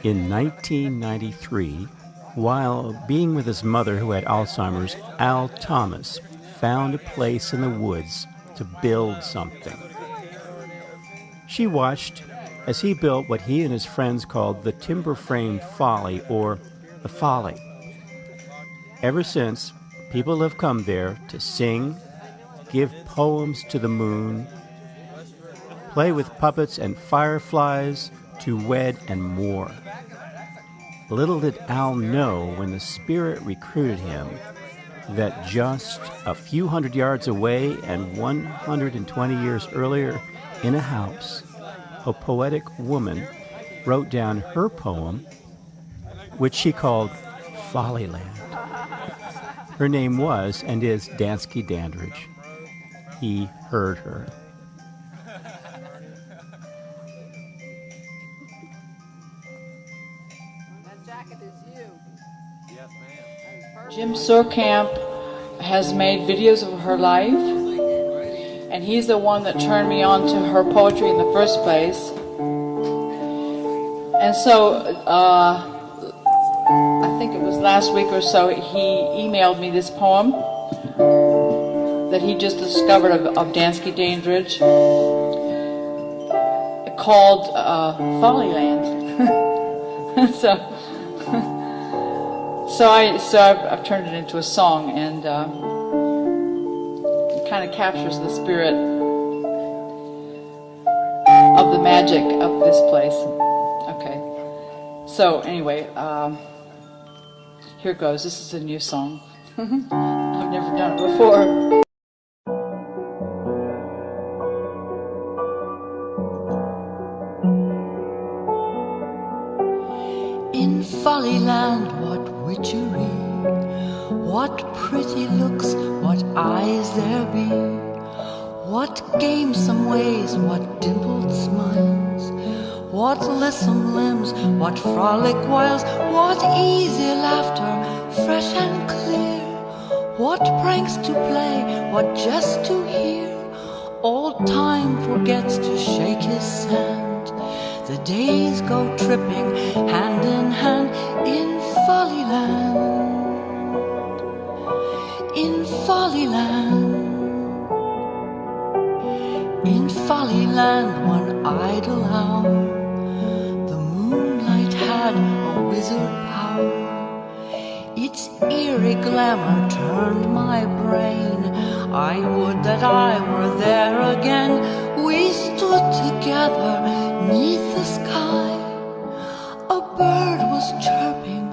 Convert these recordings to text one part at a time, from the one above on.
In 1993, while being with his mother who had Alzheimer's, Al Thomas found a place in the woods to build something. She watched as he built what he and his friends called the Timber Frame Folly, or the Folly. Ever since, people have come there to sing, give poems to the moon, play with puppets and fireflies, to wed and more. Little did Al know when the spirit recruited him that just a few hundred yards away and 120 years earlier in a house, a poetic woman wrote down her poem, which she called Follyland. Her name was and is Dansky Dandridge. He heard her. Jim Surkamp has made videos of her life, and he's the one that turned me on to her poetry in the first place. And so, I think it was last week or so, he emailed me this poem that he just discovered of Dansky Dandridge, called Follyland. So I've turned it into a song, and it kind of captures the spirit of the magic of this place. Okay. So anyway, here goes. This is a new song. I've never done it before. In Follyland, what witchery, what pretty looks, what eyes there be, what gamesome ways, what dimpled smiles, what lissom limbs, what frolic wiles, what easy laughter, fresh and clear, what pranks to play, what jest to hear. Old time forgets to shake his hand. The days go tripping hand in hand in Follyland, in Follyland. In Follyland, one idle hour, the moonlight had a wizard power. Its eerie glamour turned my brain. I would that I were there again. We stood together 'neath the sky. A bird was chirping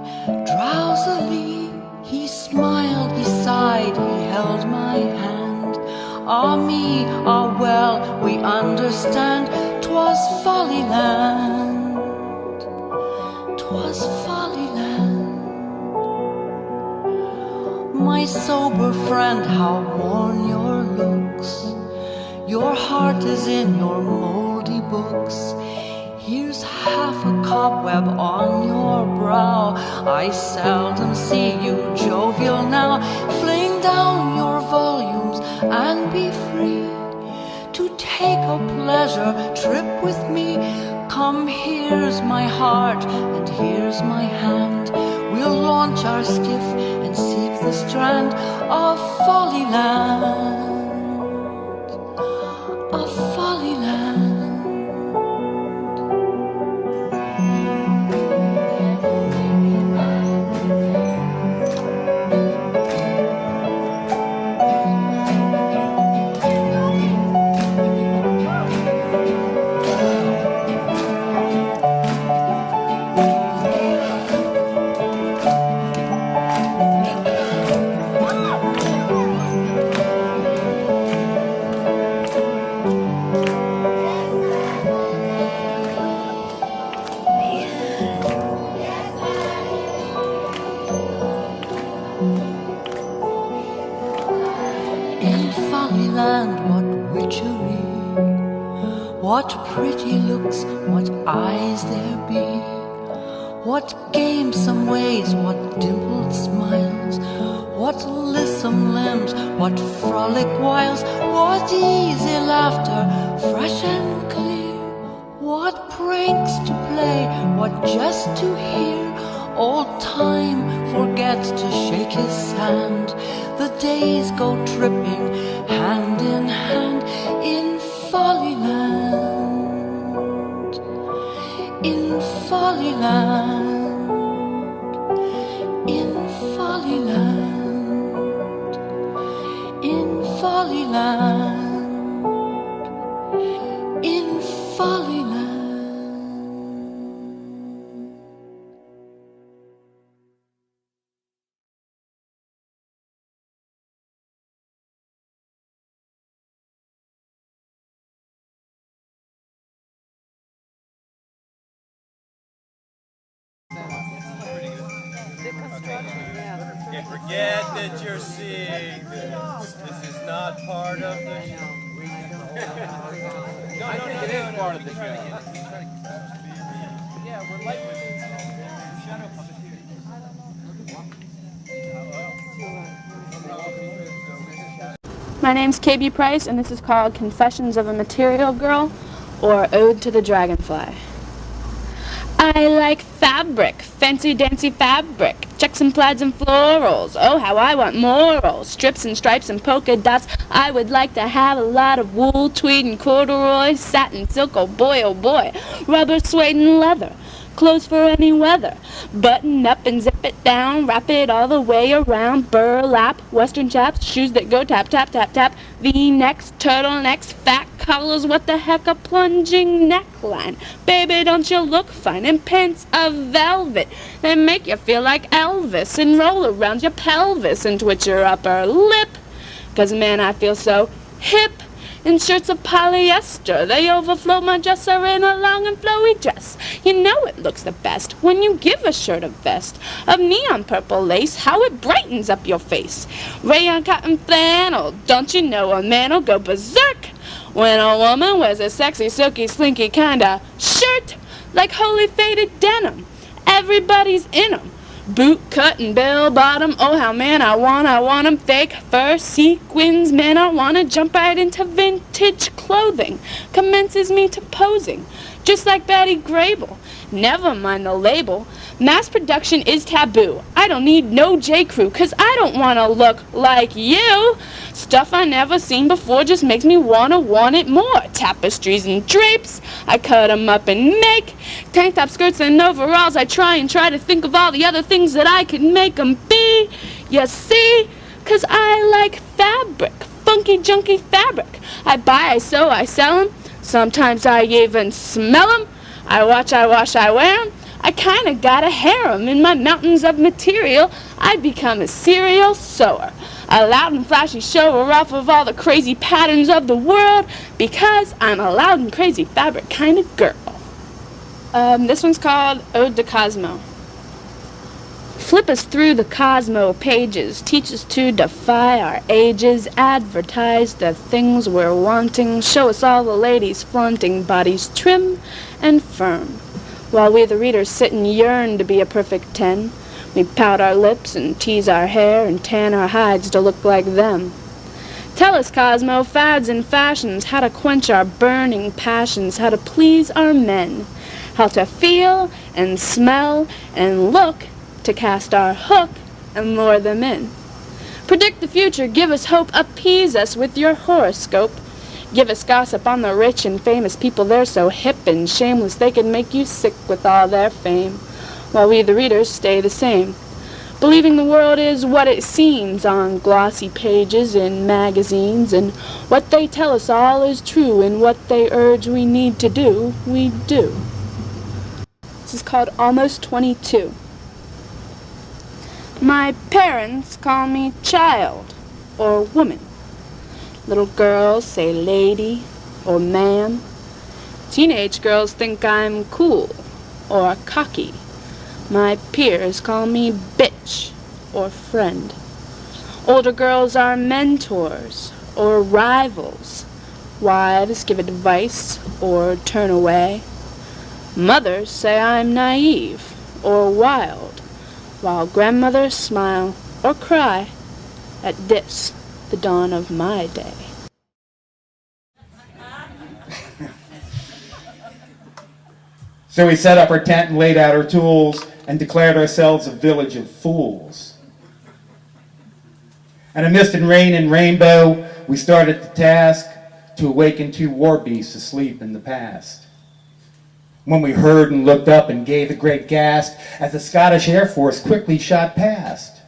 drowsily. He smiled, he sighed, he held my hand. Ah me, ah well, we understand. 'Twas Follyland, 'twas Follyland. My sober friend, how worn your looks. Your heart is in your moldy books. Here's half a cobweb on your brow. I seldom see you jovial now. Fling down your volumes and be free to take a pleasure trip with me. Come, here's my heart and here's my hand. We'll launch our skiff and seek the strand of Follyland, of Follyland. What pretty looks, what eyes there be, what gamesome ways, what dimpled smiles, what lissom limbs, what frolic wiles, what easy laughter, fresh and clear, likes to hear. Old time forgets to shake his hand. The days go tripping hand in hand in Follyland, in Follyland, in Follyland, in Follyland, in Follyland. You forget that you're seeing this. This is not part of the show. No, it is part of the show. Yeah, we're like shadow puppeteers. My name's KB Price, and this is called Confessions of a Material Girl, or Ode to the Dragonfly. I like fabric, fancy dancy fabric, checks and plaids and florals. Oh, how I want morals, strips and stripes and polka dots. I would like to have a lot of wool, tweed and corduroy, satin, silk, oh boy, rubber, suede and leather. Clothes for any weather. Button up and zip it down, wrap it all the way around. Burlap, western chaps, shoes that go tap, tap, tap, tap. V-necks, turtlenecks, fat collars, what the heck, a plunging neckline. Baby, don't you look fine in pants of velvet that make you feel like Elvis and roll around your pelvis and twitch your upper lip. 'Cause man, I feel so hip. In shirts of polyester, they overflow my dresser in a long and flowy dress. You know it looks the best when you give a shirt a vest of neon purple lace, how it brightens up your face. Rayon cotton flannel, don't you know a man'll go berserk when a woman wears a sexy, silky, slinky kinda shirt like holy faded denim. Everybody's in 'em. Boot cut and bell bottom, oh how man I want 'em. Fake fur sequins, man I wanna jump right into vintage clothing. Commences me to posing, just like Betty Grable. Never mind the label, mass production is taboo. I don't need no J. Crew, 'cause I don't wanna look like you. Stuff I never seen before just makes me want it more. Tapestries and drapes, I cut 'em up and make tank top skirts and overalls. I try to think of all the other things that I could make 'em be. You see, 'cause I like fabric, funky junky fabric. I buy, I sew, I sell 'em. Sometimes I even smell 'em. I wash, I wear 'em. I kinda got a harem in my mountains of material. I become a serial sewer, a loud and flashy shower off of all the crazy patterns of the world, because I'm a loud and crazy fabric kind of girl. This one's called Ode to Cosmo. Flip us through the Cosmo pages, teach us to defy our ages, advertise the things we're wanting, show us all the ladies flaunting bodies trim and firm. While we the readers sit and yearn to be a perfect 10, we pout our lips and tease our hair and tan our hides to look like them. Tell us, Cosmo, fads and fashions, how to quench our burning passions, how to please our men, how to feel and smell and look, to cast our hook and lure them in. Predict the future, give us hope, appease us with your horoscope. Give us gossip on the rich and famous people, they're so hip and shameless they can make you sick with all their fame, while we the readers stay the same, believing the world is what it seems on glossy pages in magazines, and what they tell us all is true, and what they urge we need to do, we do. This is called Almost 22. My parents call me child or woman. Little girls say lady or ma'am. Teenage girls think I'm cool or cocky. My peers call me bitch or friend. Older girls are mentors or rivals. Wives give advice or turn away. Mothers say I'm naive or wild, while grandmothers smile or cry at this, the dawn of my day. So we set up our tent and laid out our tools and declared ourselves a village of fools. And amidst rain and rainbow, we started the task to awaken two war beasts asleep in the past. When we heard and looked up and gave a great gasp as the Scottish Air Force quickly shot past.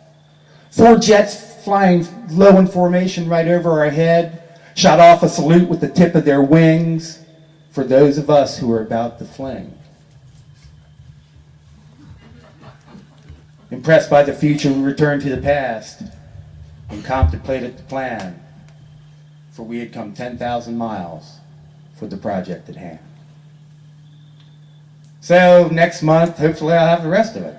4 jets flying low in formation right over our head shot off a salute with the tip of their wings for those of us who were about to fling. Impressed by the future, we returned to the past and contemplated the plan, for we had come 10,000 miles for the project at hand. So next month, hopefully I'll have the rest of it.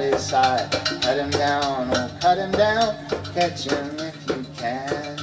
at his side. Cut him down, oh cut him down, catch him if you can.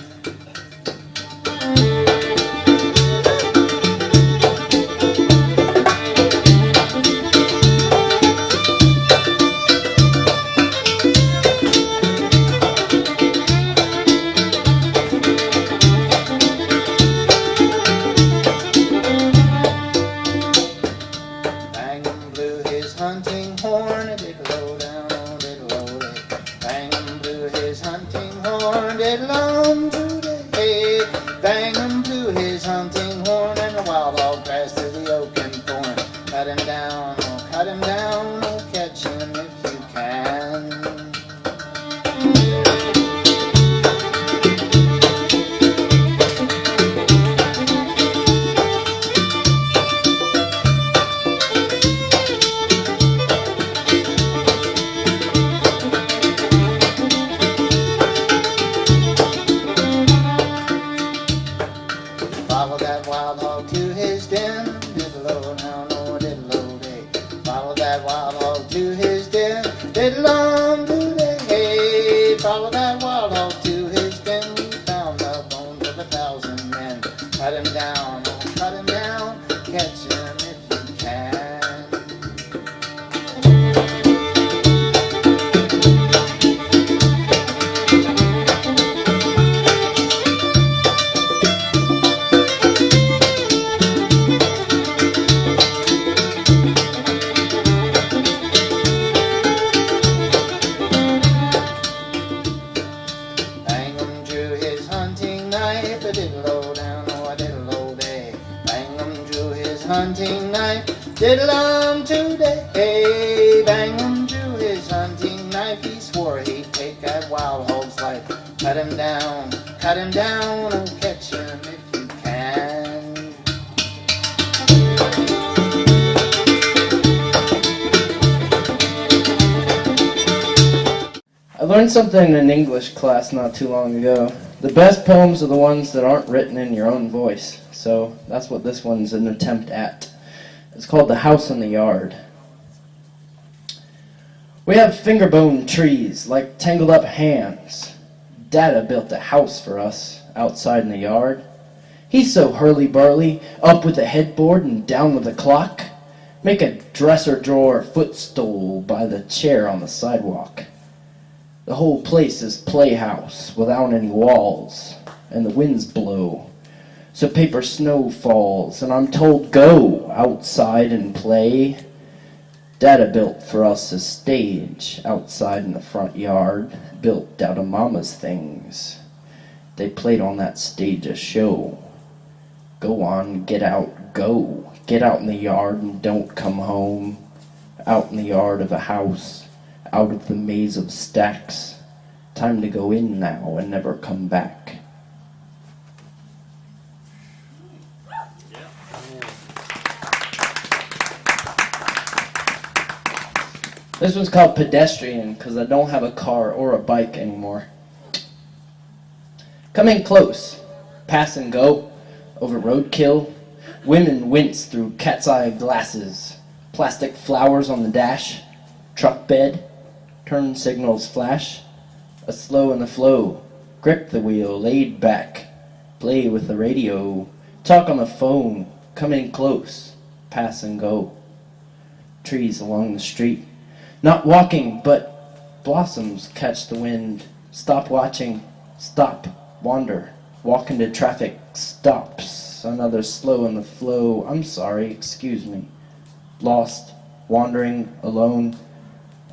Hunting knife, diddle-um today. Hey, Bangum drew his hunting knife. He swore he'd take that wild hog's life. Cut him down, oh catch him if you can. I learned something in an English class not too long ago. The best poems are the ones that aren't written in your own voice. So that's what this one's an attempt at. It's called The House in the Yard. We have fingerbone trees like tangled up hands. Dada built a house for us outside in the yard. He's so hurly-burly, up with the headboard and down with the clock. Make a dresser drawer footstool by the chair on the sidewalk. The whole place is playhouse without any walls, and the winds blow. So paper snow falls, and I'm told go outside and play. Dada built for us a stage outside in the front yard, built out of Mama's things. They played on that stage a show. Go on, get out, go. Get out in the yard and don't come home. Out in the yard of a house, out of the maze of stacks. Time to go in now and never come back. This one's called Pedestrian because I don't have a car or a bike anymore. Come in close, pass and go, over roadkill. Women wince through cat's eye glasses. Plastic flowers on the dash. Truck bed, turn signals flash. A slow in the flow, grip the wheel, laid back. Play with the radio, talk on the phone. Come in close, pass and go. Trees along the street. Not walking, but blossoms catch the wind. Stop watching, stop, wander. Walk into traffic, stops. Another slow in the flow. I'm sorry, excuse me. Lost, wandering, alone,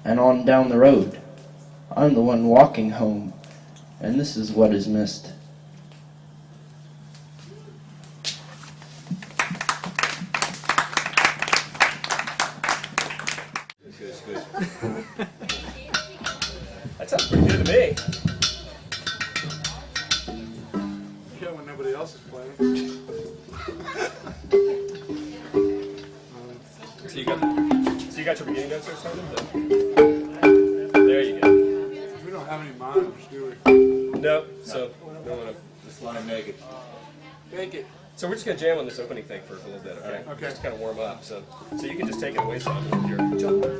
and on down the road. I'm the one walking home, and this is what is missed. That sounds pretty good to me. Yeah, when nobody else is playing. So you got your beginning notes or something? There you go. We don't have any monitors, do we? No, so no one. Just want to make it. Make it. So we're just gonna jam on this opening thing for a little bit, okay? Okay. Just kind of warm up. So you can just take it away some with your.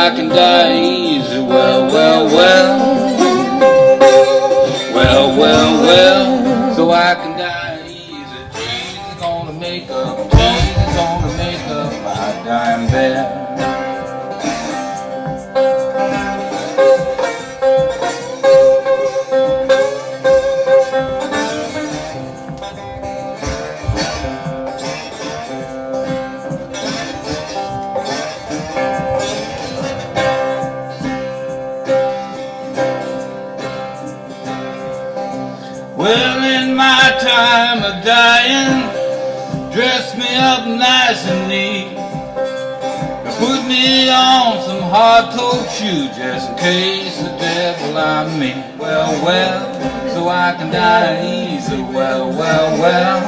I can die easy. Well, well, well. Well, well, well. So I can die easy. Jesus gonna make up. Jesus gonna make up my dying bed. Well, in my time of dying, dress me up nice and neat. Put me on some hard-toed shoes just in case the devil I meet. Well, well, so I can die easy. Well, well, well.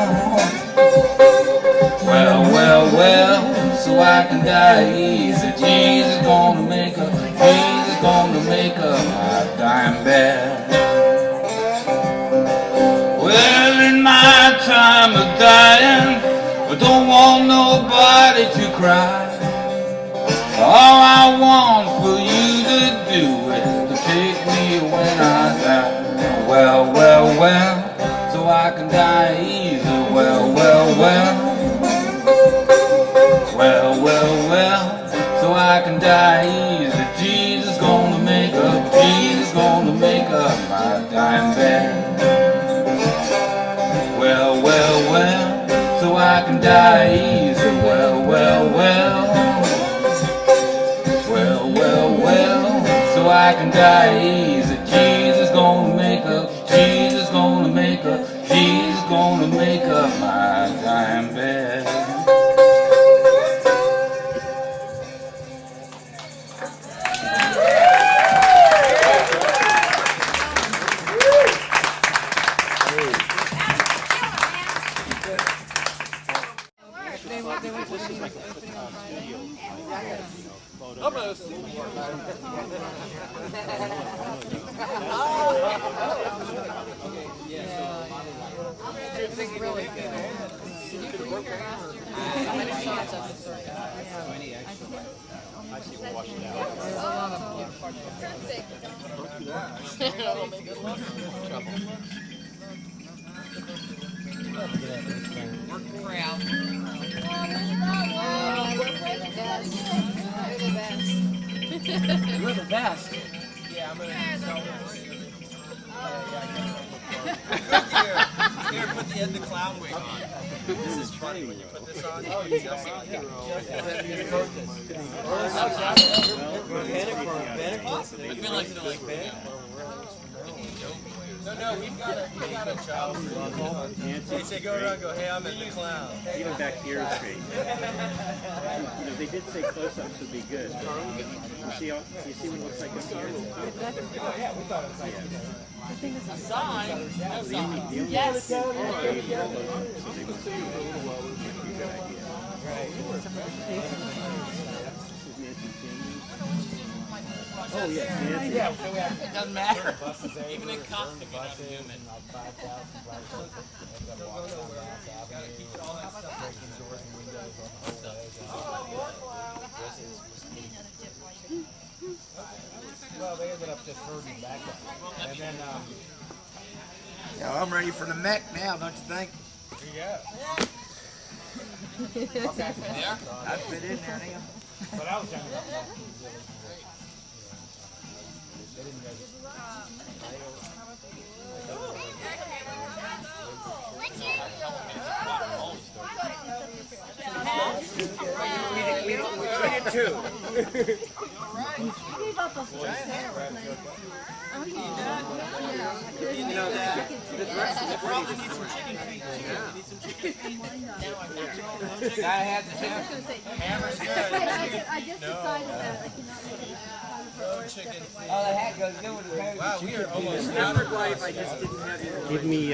Well, well, well, so I can die easy. Jesus gonna make up, Jesus gonna make up my dying bed. Well, in my time of dying, I don't want nobody to cry. All I want for you to do is to take me when I die. Well, well, well, so I can die easy. Well, well, well. Well, well, well, so I can die easy. Jesus gonna make up, Jesus gonna make up my dying bed. Well, well, well, so I can die easy. Well, well, well. Well, well, well, so I can die easy. Jesus gonna make up, Jesus gonna make up, Jesus gonna make up my dying bed. You're the best. Yeah, I'm gonna sell this. Here, put the clown wig on. This is funny when you put this on. Oh, you just I feel like they're like No, we've got a job for you. They say go around, go, hey, I'm in the clown. Even back here is great. You know, they did say close-ups would be good. You see what it looks like up here? Yeah, we thought it was like I think this is a sign. Yes. So they must be a good idea. Oh, yeah, Nancy. Yeah, it doesn't matter. Even in costume, you have to do it. well, they ended up just herding back up. And then, Yeah, I'm ready for the mech now, don't you think? yeah. Okay. There? I'd fit in there now. But I was young enough. We did too. You know that. The probably need some chicken feet. Need some chicken feet. Gotta have the Hammer's good. I just decided that I cannot make it Chicken feet. Oh, the hat goes good with the hair. Wow, we are almost out of life. I just didn't have you. Give me,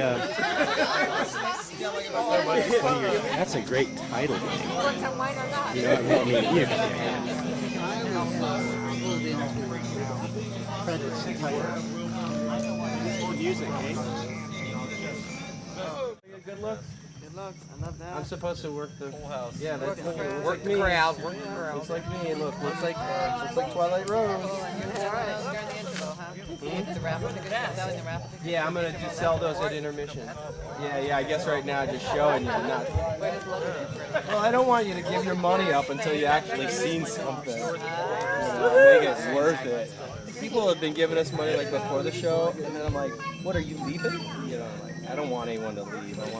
that's a great title name. You know, I mean, music, eh? Good look. Good looks. I love that. I'm supposed to work the whole house. Yeah, Work that's the crowd. work the crowd. Work the crowd. Looks like me. Looks like Twilight Rose. Yeah, I'm gonna just sell those at intermission. Yeah. I guess right now just showing you, not. Well, I don't want you to give your money up until you actually seen something. You know, make it worth it. People have been giving us money like before the show, and then I'm like, "What, are you leaving?" You know, like, I don't want anyone to leave. I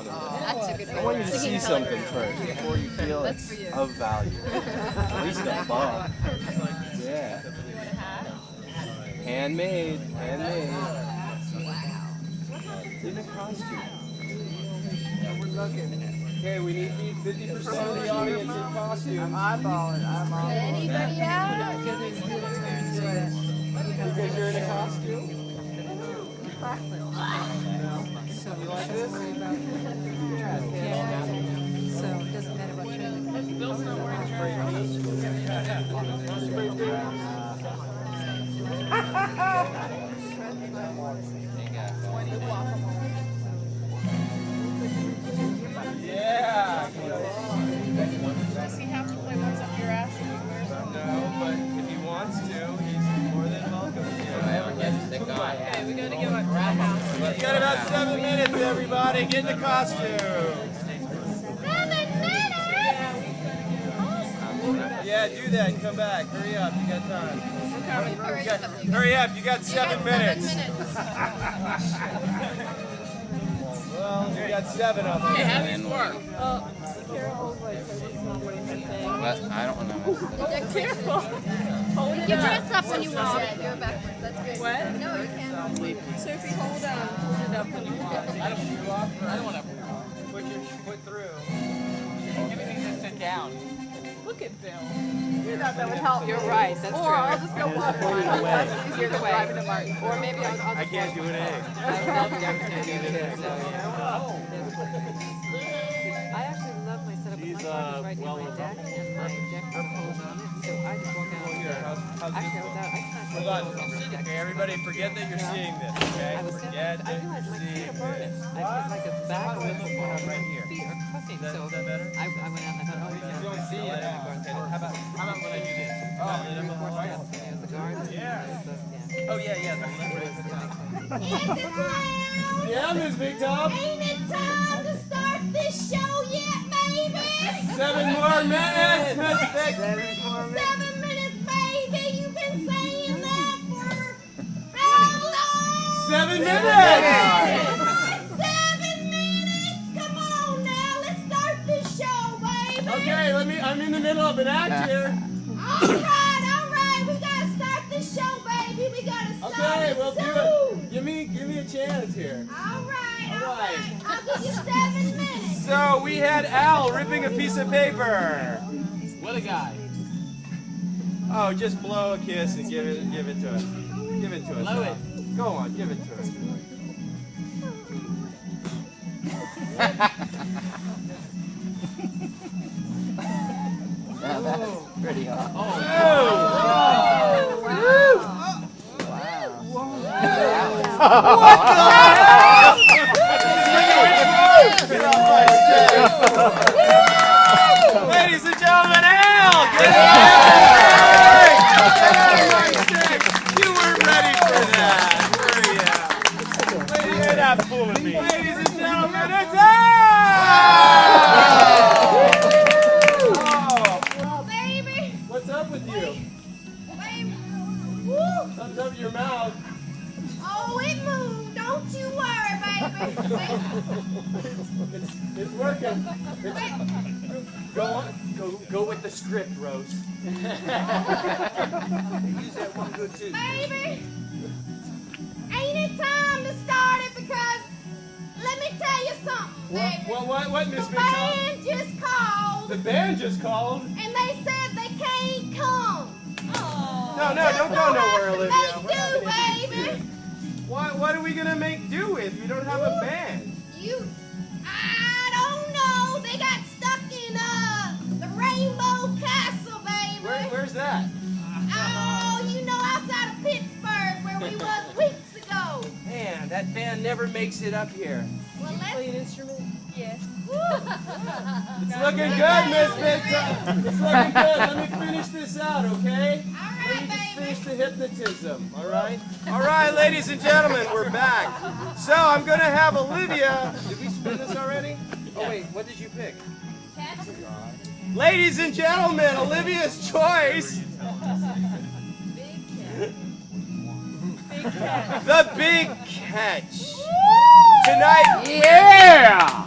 want you to see something first before you feel it's of value. At least a buck. Yeah. Handmade. In a costume. We're looking. Okay, we need 50% of the audience in costume. Eyeball it. Anybody out? Because you're in a costume? So you like this? So it doesn't matter what training. Bill's not wearing Yeah. Does he have to play ones up your ass if he wears them? No, but if he wants to, he's more than welcome to. Okay, we gotta give a rat house. You got about 7 minutes, everybody. Get in the costume. 7 minutes! Yeah, do that and come back. Hurry up. You got time. Hurry up. You got 7 minutes. Well, you got 7 of them. Okay, how does this work? What? I don't know. Careful. Hold You it can up. dress up when you walk. Go backwards. That's good. What? No, you can't. Sophie, hold it up when you walk. I don't want to Put your foot through. everything just sit down. Look at Bill. You thought that would help. You're right, that's Or true. I'll just go walk pointing around. away. That's easier than driving to Martin. Or maybe I'll just I can't do an egg. I actually love my setup with my car right near my deck and my deck poles on it. So I just walk out Here, there. how's Actually, this? I Hold on. Okay, everybody, forget that you're seeing this, okay? I was Forget I that realized my you're feet seeing are burning. this. I feel like a back How about this one right here? feet are cussing. Is that better? I went out and I thought, oh, You don't see it. Okay, how about when I do this? Oh, then I'm gonna the guard. Yeah. Oh, yeah. It's Yeah, Miss Big Top. Ain't it time to start this show yet, baby? 7 more minutes, Miss Big. 7 minutes, baby. You've been saying that for how long? 7 minutes. 7 minutes. Come on now, let's start this show, baby. Okay, I'm in the middle of an act here. All right. We gotta start this show, baby. We gotta start Okay, it we'll do soon. it. Give me a chance here. All right. I'll give you 7 minutes. So we had Al ripping a piece of paper. What a guy. Oh, just blow a kiss and give it to us. Give it to us. Blow Al. it. Go on, give it to us. Now that's pretty hot. Ladies and gentlemen, Al! You weren't ready for that, were you? You're not fooling me. Ladies and gentlemen, it's Al! Baby. What's up with you? Baby. Woo. Something's up your mouth. Oh, it moved. Don't you worry, baby. It's working. Go on. Go with the script, Rose. Use that one good too. Baby, ain't it time to start it? Because let me tell you something, baby. What, Miss The Big Top? band just called, The band just called. and they said they can't come. No, don't go nowhere, Olivia. They We're not do, gonna do baby. this. What are we gonna make do with? We don't have a band. I don't know. They got stuck in the Rainbow Castle, baby. Where's that? Oh, you know, outside of Pittsburgh, where we was weeks ago. Man, that band never makes it up here. Well, let's. Play an instrument? Yes. It's looking good, Miss Big Time. It's looking good. Let me finish this out, okay? Let me just finish the hypnotism, all right? All right, ladies and gentlemen, we're back. So I'm going to have Olivia. Did we spin this already? Oh, wait, what did you pick? Ladies and gentlemen, Olivia's choice. The Big Catch. Tonight,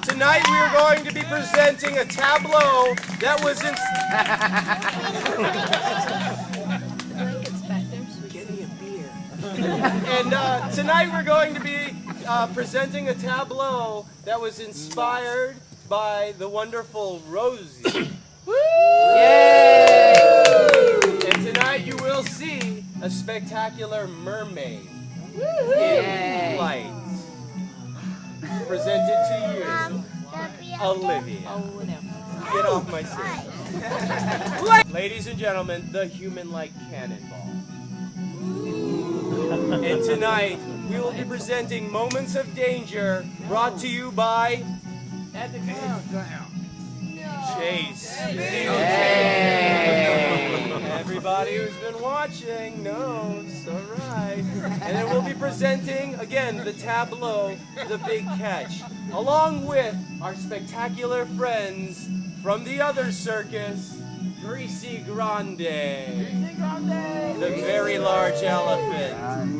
Tonight we are going to be presenting a tableau that was in. And tonight we're going to be presenting a tableau that was inspired by the wonderful Rosie. Yay! And tonight you will see a spectacular mermaid in flight. Presented to you, Olivia. Get off my stage. Ladies and gentlemen, the human-like cannonball. And tonight, we will be presenting Moments of Danger, brought to you by At the countdown. Chase. Everybody who's been watching knows, all right. And then we'll be presenting, again, the tableau, The Big Catch, along with our spectacular friends from the other circus, Greasy Grande, the very large elephant.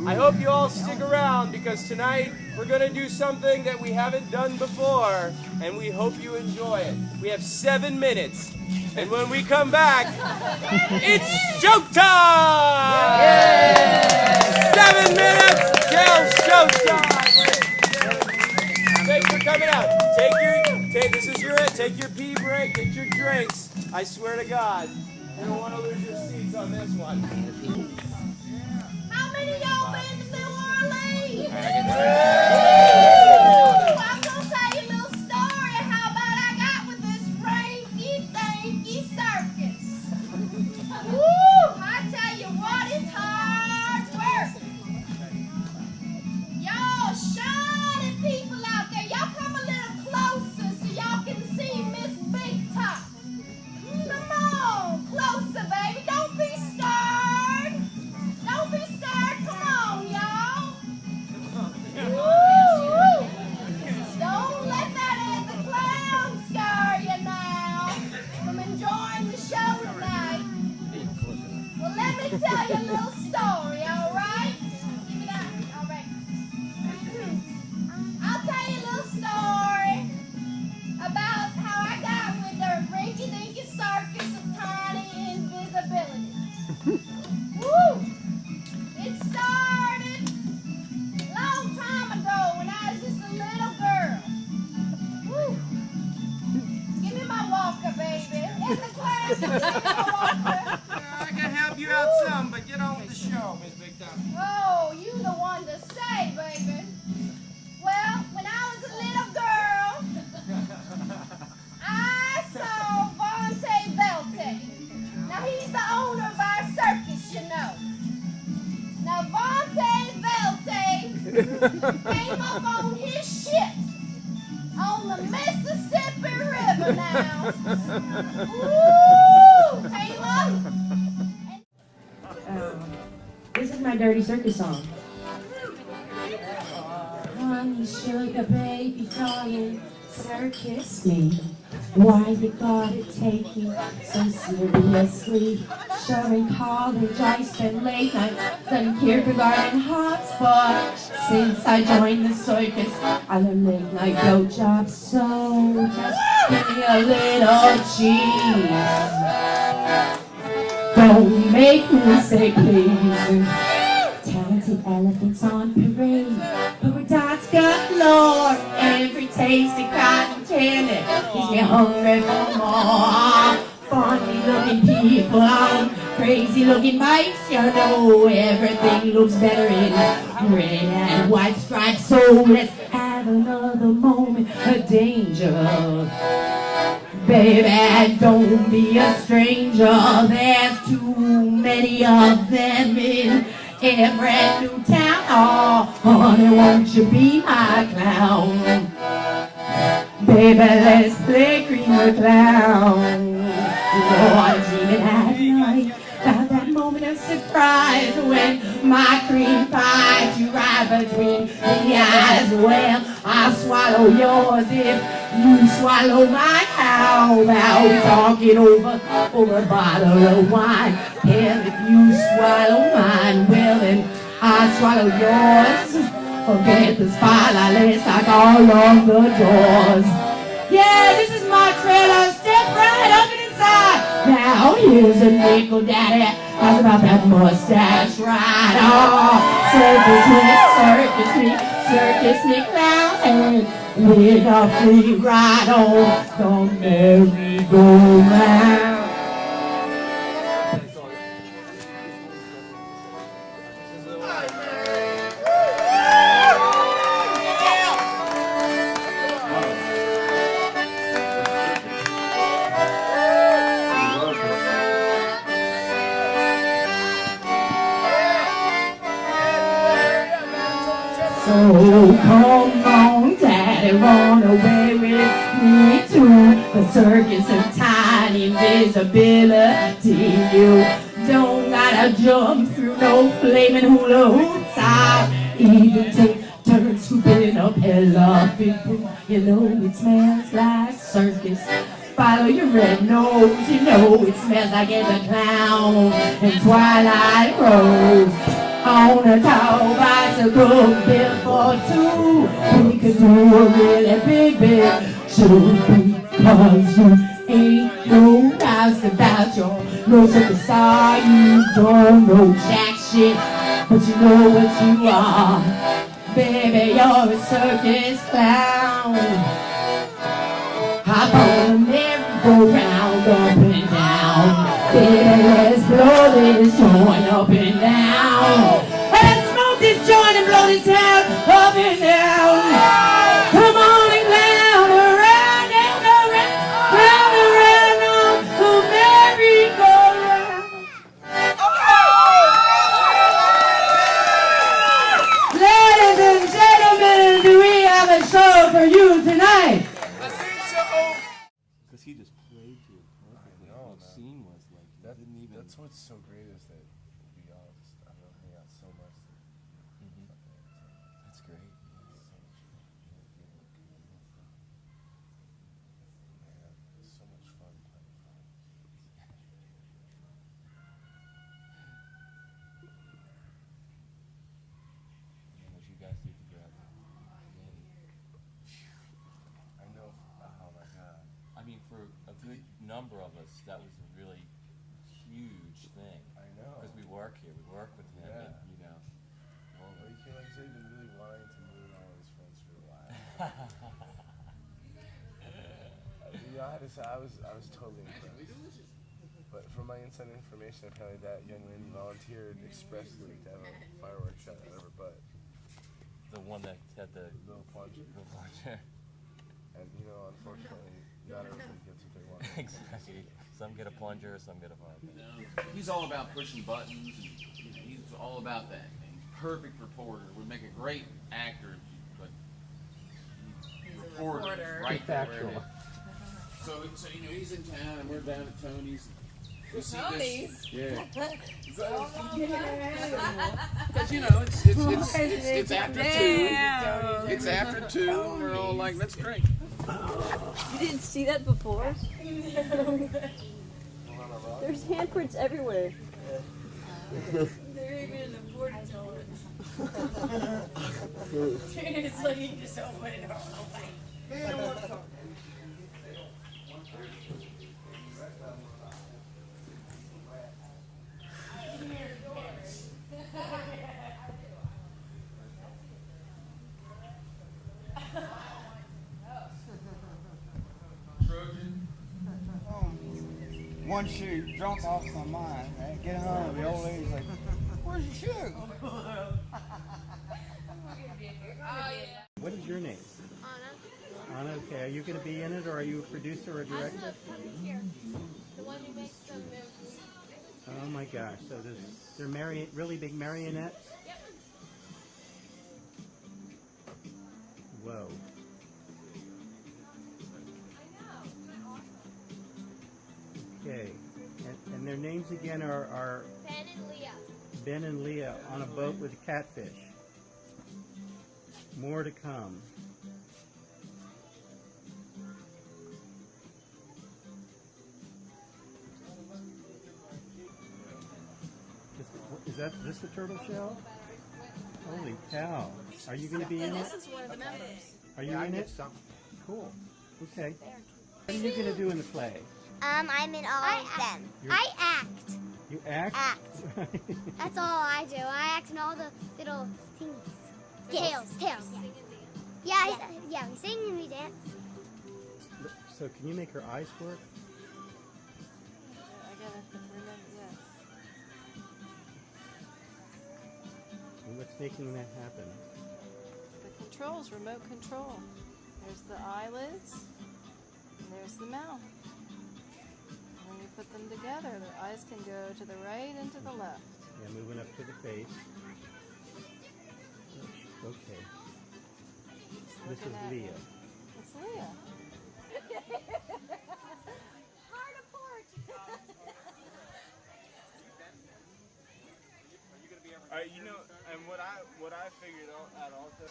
I hope you all stick around because tonight we're going to do something that we haven't done before, and we hope you enjoy it. We have 7 minutes, and when we come back, it's joke time! Yay! 7 minutes till showtime! Thanks for coming out. This is your take your pee break, get your drinks. I swear to God, you don't want to lose your seats on this one. How many of y'all been to New Orleans? I'm gonna tell you a little story how about I got with this franky circus. Woo! I tell you what, it's hard work. Y'all shiny people out there, y'all come a little closer so y'all can see Miss Big Top. Come on, closer, baby. Don't be scared. Don't be scared. Come on, y'all. Woo! Don't let that as a clown scare you now from enjoying the show tonight. Well, let me tell you a little story, all right? Give me that. All right. I'll tell you a little story about how I got with the rinky-dinky circus of tiny invisibility. Woo! It started a long time ago when I was just a little girl. Woo! Give me my walker, baby. In the class, give me my walker. I can help you out some, but get on with the show, Miss Big Top. Oh, you the one to say, baby. Well, when I was a little girl, I saw Vontae Velte. Now, he's the owner of our circus, you know. Now, Vontae Velte came up on his ship on the Mississippi River now. Woo! Taylor? This is my Dirty Circus song. Honey, sugar, baby, darling, circus me. Why you gotta take me so seriously? During college, I spent late nights done kindergarten hotspot. Since I joined the circus, I learned late night go jobs. So just give me a little cheese. Don't make me say please. Talented elephants on parade. Polka dots galore. Every taste of cotton candy keeps me hungry for more. Funny looking people, crazy looking bikes. You know everything looks better in red and white stripes. So let's have another moment of danger. Baby, don't be a stranger. There's too many of them in every new town. Oh, honey, won't you be my clown? Baby, Baby, let's play cream the clown. Oh, I'm dreaming at night about that moment of surprise when my cream pie you right between the eyes. Well, I'll swallow yours if you swallow mine. How about we talk it over a bottle of wine? And if you swallow mine, well then I'll swallow yours. Forget the spotlights like all of the doors. Yeah, this is my trailer. Step right up and inside. Now here's a nickel, daddy. How's about that mustache, right? Oh, circus me, clown, and we're gonna free ride on the merry-go-round. So come on, Daddy, run away with me to the circus of tiny invisibility. You don't gotta jump through no flaming hula hoops. I'll even take turns scooping up elephant poop. You know it smells like circus. Follow your red nose, you know it smells like the clown and Twilight Rose. On a tall bicycle built for two, we could do a really big show because you ain't no mouse about your no superstar. You don't know jack shit, but you know what you are. Baby, you're a circus clown. Hop on the merry-go-round up and down. Baby, let's blow this joint up and down. Let's smoke this joint and blow this town up and down. Come on and clown around and around, round and round on the merry-go-round. Ladies and gentlemen, do we have a show for you tonight? Because he just played to it perfectly. The whole scene was like, didn't even. That's what's so great is that we all just, I don't know, hang out so much. That's great. It's so much fun playing. And what you guys do together. I know. Oh my God. I mean, for a good number of us, that was a really huge thing. I know. Because we work here, we work with him, Yeah. and, you know. Well, you can, like, say, been really wanting to move all his friends for a while. You know, I had to say, I was totally impressed. But from my inside information, apparently that young lady volunteered expressly to have a fireworks shot at her butt. The one that had the little plunger. Little plunger. And, you know, unfortunately, not everybody gets what they want. Exactly. Some get a plunger, some get a firework. He's all about pushing buttons, and he's all about that. He's perfect reporter. Would make a great actor, but reporter, right there. So you know he's in town, and we're down at Tony's. We see this, yeah. Because you know it's after 2. It's after 2, and we're all like, that's great. You didn't see that before? There's handprints everywhere. They're even in the board zone. It's like you just open it all the One shoe drunk off my mind. Right? Get home, the old lady's like, "Where's your shoe?" What is your name? Anna. Anna, okay. Are you going to be in it, or are you a producer or a director? I'm the here. The one who makes the movies. Oh my gosh! So they're really big marionettes. Yep. Whoa. Okay. And their names again are Ben and Leah. Ben and Leah on a boat with a catfish. More to come. Is this the turtle shell? Holy cow. Are you going to be in it? This is one of the members. Are you in it? Cool. Okay. What are you going to do in the play? I'm in all of them. I act. You act? Act. That's all I do. I act in all the little things. Tails. Yeah, we sing and we dance. So can you make her eyes work? I gotta remember, yes. And what's making that happen? The controls, remote control. There's the eyelids, and there's the mouth. And when you put them together, their eyes can go to the right and to the left. Yeah, moving up to the face. Okay. This is Leah. It's Leah. Hard apart. You know, and what I figured out also.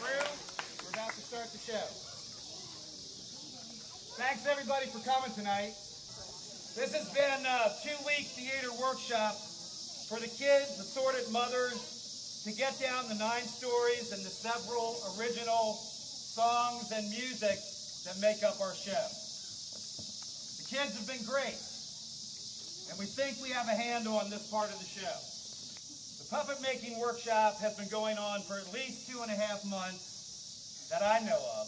We're about to start the show. Thanks everybody for coming tonight. This has been a 2-week theater workshop for the kids, assorted mothers, to get down the 9 stories and the several original songs and music that make up our show. The kids have been great, and we think we have a handle on this part of the show. The puppet making workshop has been going on for at least 2.5 months that I know of,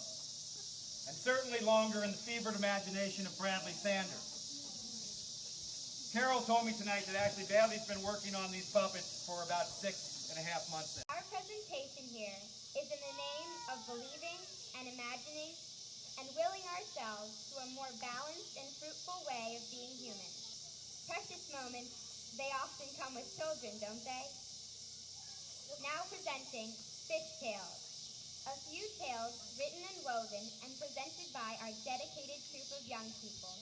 and certainly longer in the fevered imagination of Bradley Sanders. Carol told me tonight that actually Bradley's been working on these puppets for about 6.5 months now. Our presentation here is in the name of believing and imagining and willing ourselves to a more balanced and fruitful way of being human. Precious moments, they often come with children, don't they? Now presenting Fish Tales, a few tales written and woven and presented by our dedicated troupe of young people,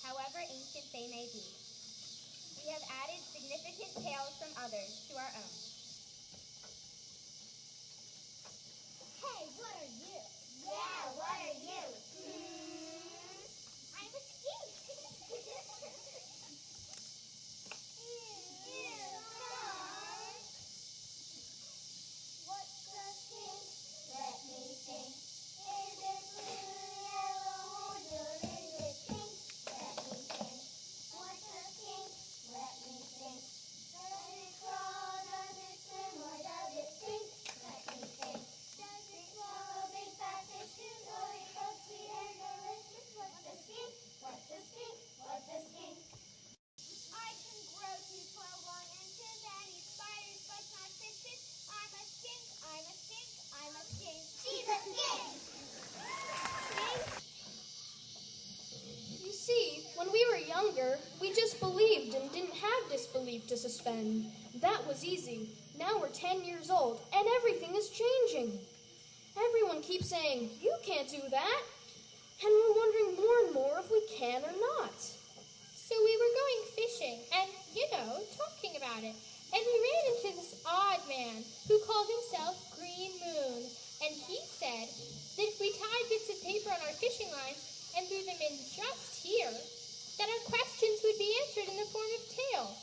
however ancient they may be. We have added significant tales from others to our own. Hey, what are you? Yeah, what are you? I'm a skink. What's a skink? Let me think. Is it blue, yellow, or is it pink? Let me think. What's a skink? Let me think. Does it crawl? Does it swim? Or does it sink? Let me think. Does it swallow big fat fishes? Or it goes sweet and delicious? What's a skink? What's a skink? What's a skink? I can grow to 12 long inches and eat spiders but not fishes. I'm a skink. I'm a skink. I'm a skink. She's a skink. You see, when we were younger, we just believed and didn't have disbelief to suspend. That was easy. Now we're 10 years old, and everything is changing. Everyone keeps saying, you can't do that. And we're wondering more and more if we can or not. So we were going fishing and, talking about it. And we ran into this odd man who called himself Green Moon. And he said that if we tied bits of paper on our fishing lines and threw them in just here, that our questions would be answered in the form of tales.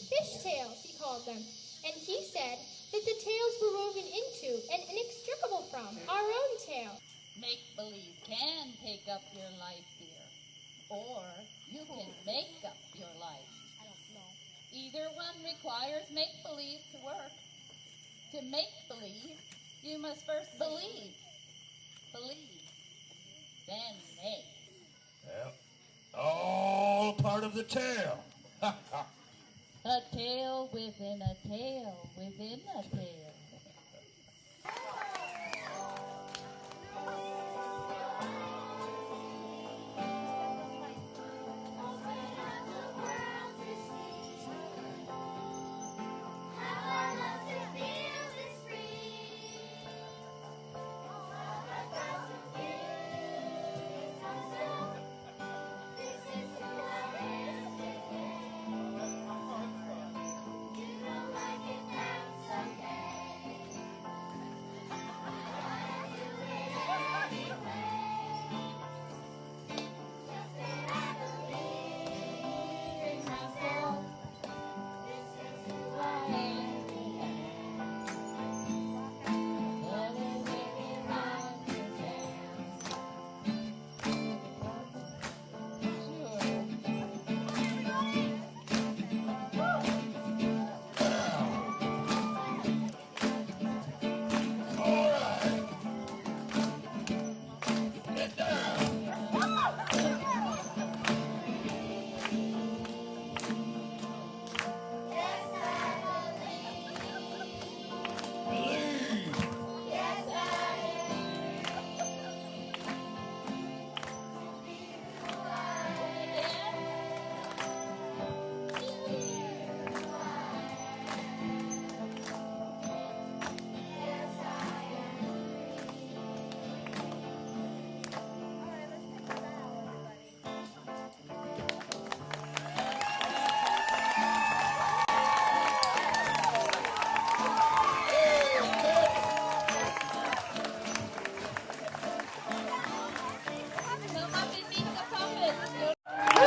Fish tales, he called them. And he said that the tales were woven into and inextricable from our own tale. Make-believe can take up your life, dear. Or you can make up your life. I don't know. Either one requires make-believe to work. To make believe, you must first believe. Believe, then make. Well, all part of the tale. A tale within a tale within a tale.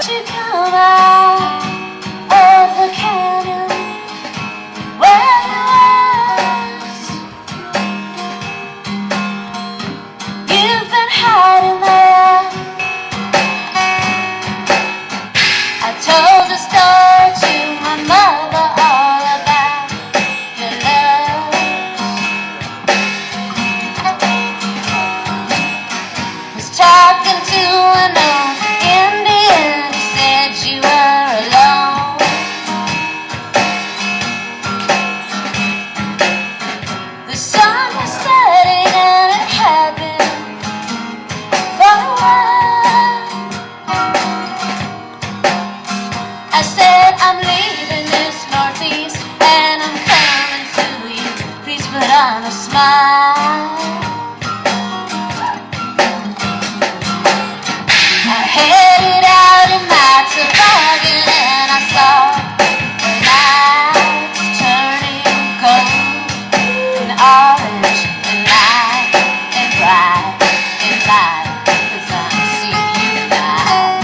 you come out of the canyon where you was. You've been hiding there. I told the story to my mother all about your love. Was talking to an old Indian who said you were alone. The sun was setting and it had been for a while. I said I'm leaving this northeast and I'm coming to you. Please put on a smile. I headed out in my toboggan and I saw the lights turning gold and orange and light and bright and light, 'cause I'm seeing you now.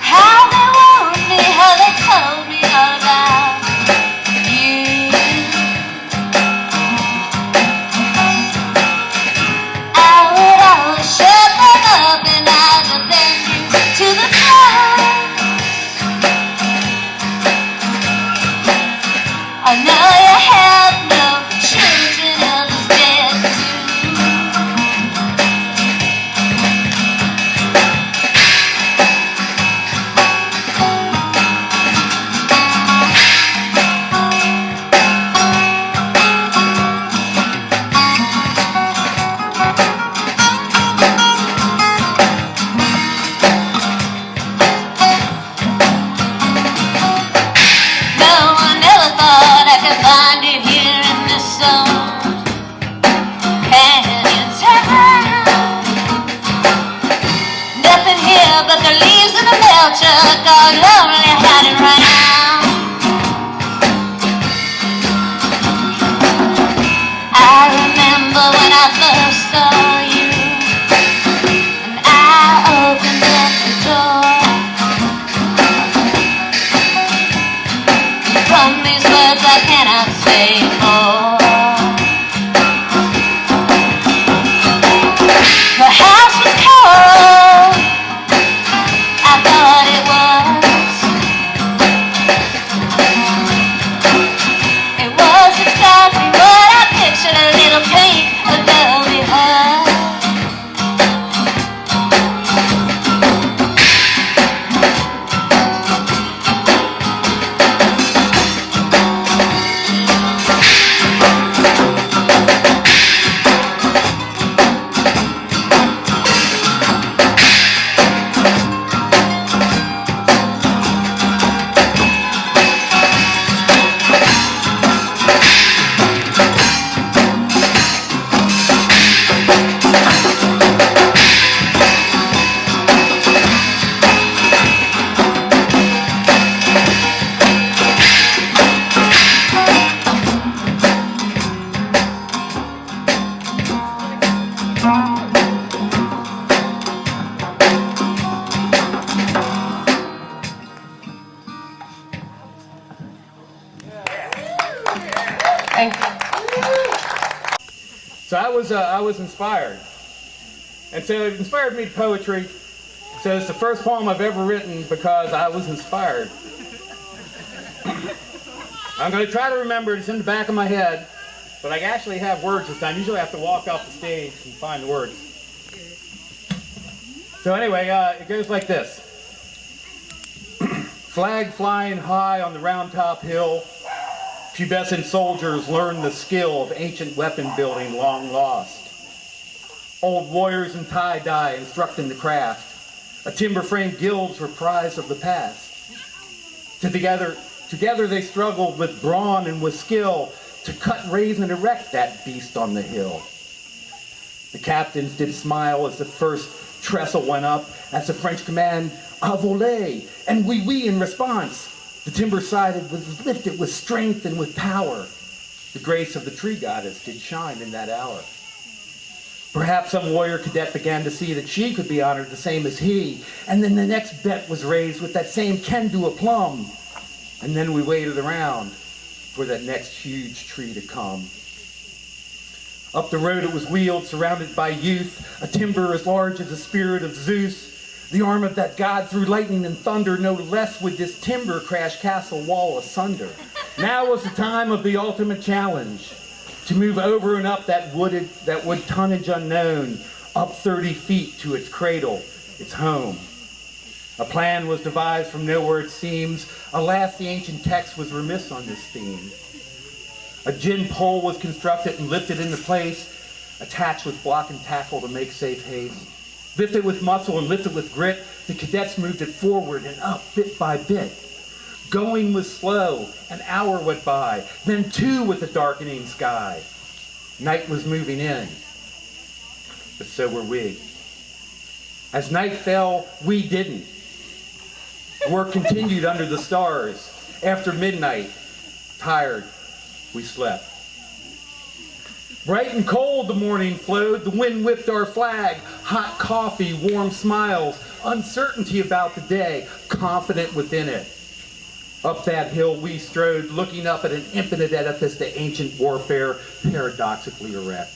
How they warned me, how they told me all about you. I would always shut them up and I would bend you to the ground. I know you have no children, others dead too. No one ever thought I could find you here in this old canyon town. Nothing here but the leaves in the mail truck, all lonely hiding round. I remember when I first saw you, and I opened up the door. From these words I cannot say more. The house was cold, I thought it was. It was exactly what I pictured, a little pink, a velvety hug. Thank you. So I was inspired. And so it inspired me to poetry. So it's the first poem I've ever written because I was inspired. I'm going to try to remember it. It's in the back of my head. But I actually have words this time. Usually I have to walk off the stage and find the words. So anyway, it goes like this. Flag flying high on the round top hill, pubescent soldiers learn the skill of ancient weapon building long lost. Old warriors in tie-dye instructing the craft. A timber frame guild's reprise of the past. Together they struggled with brawn and with skill, to cut, raise, and erect that beast on the hill. The captains did smile as the first trestle went up, as the French command, "A voler," and "oui, oui" in response. The timber sided was lifted with strength and with power. The grace of the tree goddess did shine in that hour. Perhaps some warrior cadet began to see that she could be honored the same as he, and then the next bet was raised with that same can-do aplomb. And then we waited around for that next huge tree to come. Up the road it was wheeled, surrounded by youth, a timber as large as the spirit of Zeus. The arm of that god threw lightning and thunder, no less would this timber crash castle wall asunder. Now was the time of the ultimate challenge, to move over and up that wood tonnage unknown, up 30 feet to its cradle, its home. A plan was devised from nowhere it seems. Alas, the ancient text was remiss on this theme. A gin pole was constructed and lifted into place, attached with block and tackle to make safe haste. Lifted with muscle and lifted with grit, the cadets moved it forward and up bit by bit. Going was slow, an hour went by, then two with the darkening sky. Night was moving in, but so were we. As night fell, we didn't. Work continued under the stars. After midnight, tired, we slept. Bright and cold the morning flowed, the wind whipped our flag, hot coffee, warm smiles, uncertainty about the day, confident within it. Up that hill we strode, looking up at an impotent edifice to ancient warfare, paradoxically erect.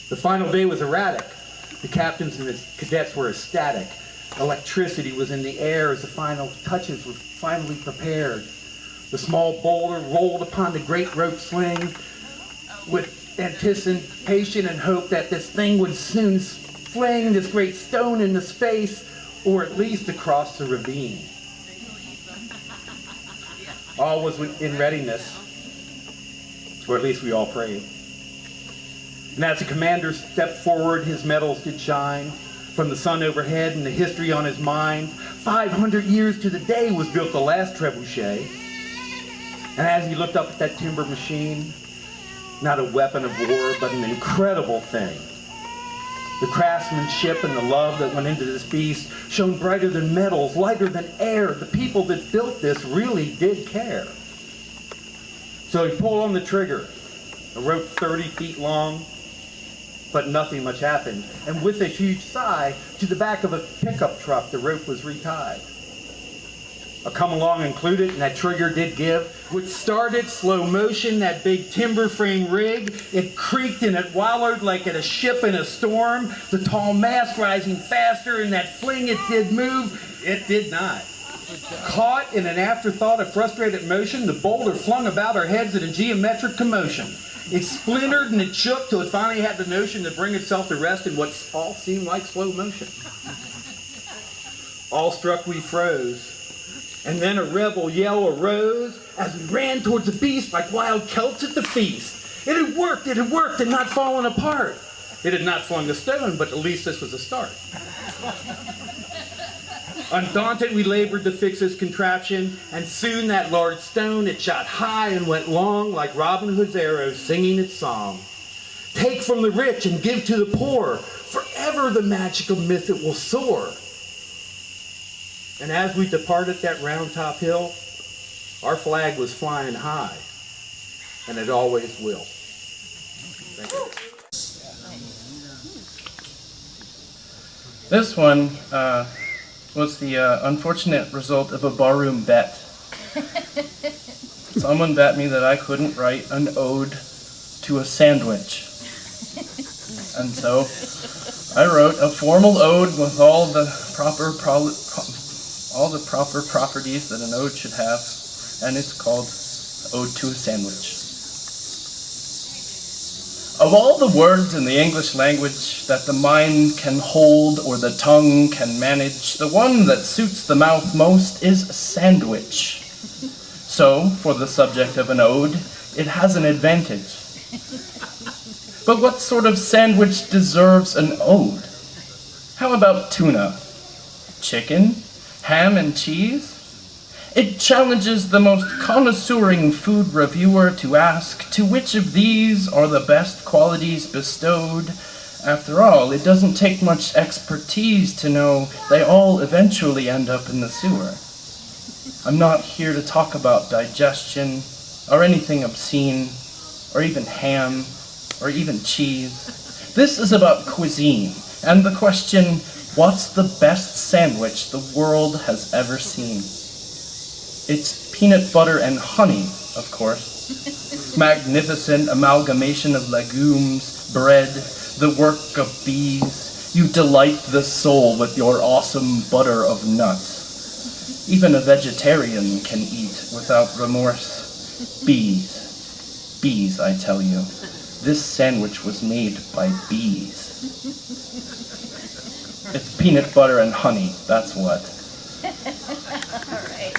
The final day was erratic. The captains and the cadets were ecstatic. Electricity was in the air as the final touches were finally prepared. The small boulder rolled upon the great rope sling with anticipation and hope that this thing would soon fling this great stone into space, or at least across the ravine. All was in readiness, or at least we all prayed. And as the commander stepped forward, his medals did shine from the sun overhead and the history on his mind. 500 years to the day was built the last trebuchet. And as he looked up at that timber machine, not a weapon of war, but an incredible thing. The craftsmanship and the love that went into this beast shone brighter than metals, lighter than air. The people that built this really did care. So he pulled on the trigger, a rope 30 feet long, but nothing much happened. And with a huge sigh, to the back of a pickup truck, the rope was retied. A come along included, and that trigger did give, which started slow motion, that big timber frame rig. It creaked and it wallowed like at a ship in a storm. The tall mast rising faster, and that fling it did move. It did not. Caught in an afterthought of frustrated motion, the boulder flung about our heads in a geometric commotion. It splintered and it shook till it finally had the notion to bring itself to rest in what all seemed like slow motion. All struck we froze. And then a rebel yell arose as we ran towards the beast like wild Celts at the feast. It had worked, and not fallen apart. It had not flung the stone, but at least this was a start. Undaunted, we labored to fix this contraption, and soon that large stone, it shot high and went long like Robin Hood's arrow singing its song. Take from the rich and give to the poor, forever the magical myth it will soar. And as we departed that round top hill, our flag was flying high, and it always will. Thank you. This one was the unfortunate result of a barroom bet. Someone bet me that I couldn't write an ode to a sandwich. And so I wrote a formal ode with all the proper properties that an ode should have, and it's called Ode to a Sandwich. Of all the words in the English language that the mind can hold or the tongue can manage, the one that suits the mouth most is sandwich. So, for the subject of an ode, it has an advantage. But what sort of sandwich deserves an ode? How about tuna? Chicken? Ham and cheese? It challenges the most connoisseuring food reviewer to ask to which of these are the best qualities bestowed. After all, it doesn't take much expertise to know they all eventually end up in the sewer. I'm not here to talk about digestion, or anything obscene, or even ham, or even cheese. This is about cuisine, and the question, what's the best sandwich the world has ever seen? It's peanut butter and honey, of course. Magnificent amalgamation of legumes, bread, the work of bees. You delight the soul with your awesome butter of nuts. Even a vegetarian can eat without remorse. Bees. Bees, I tell you. This sandwich was made by bees. It's peanut butter and honey, that's what. All right.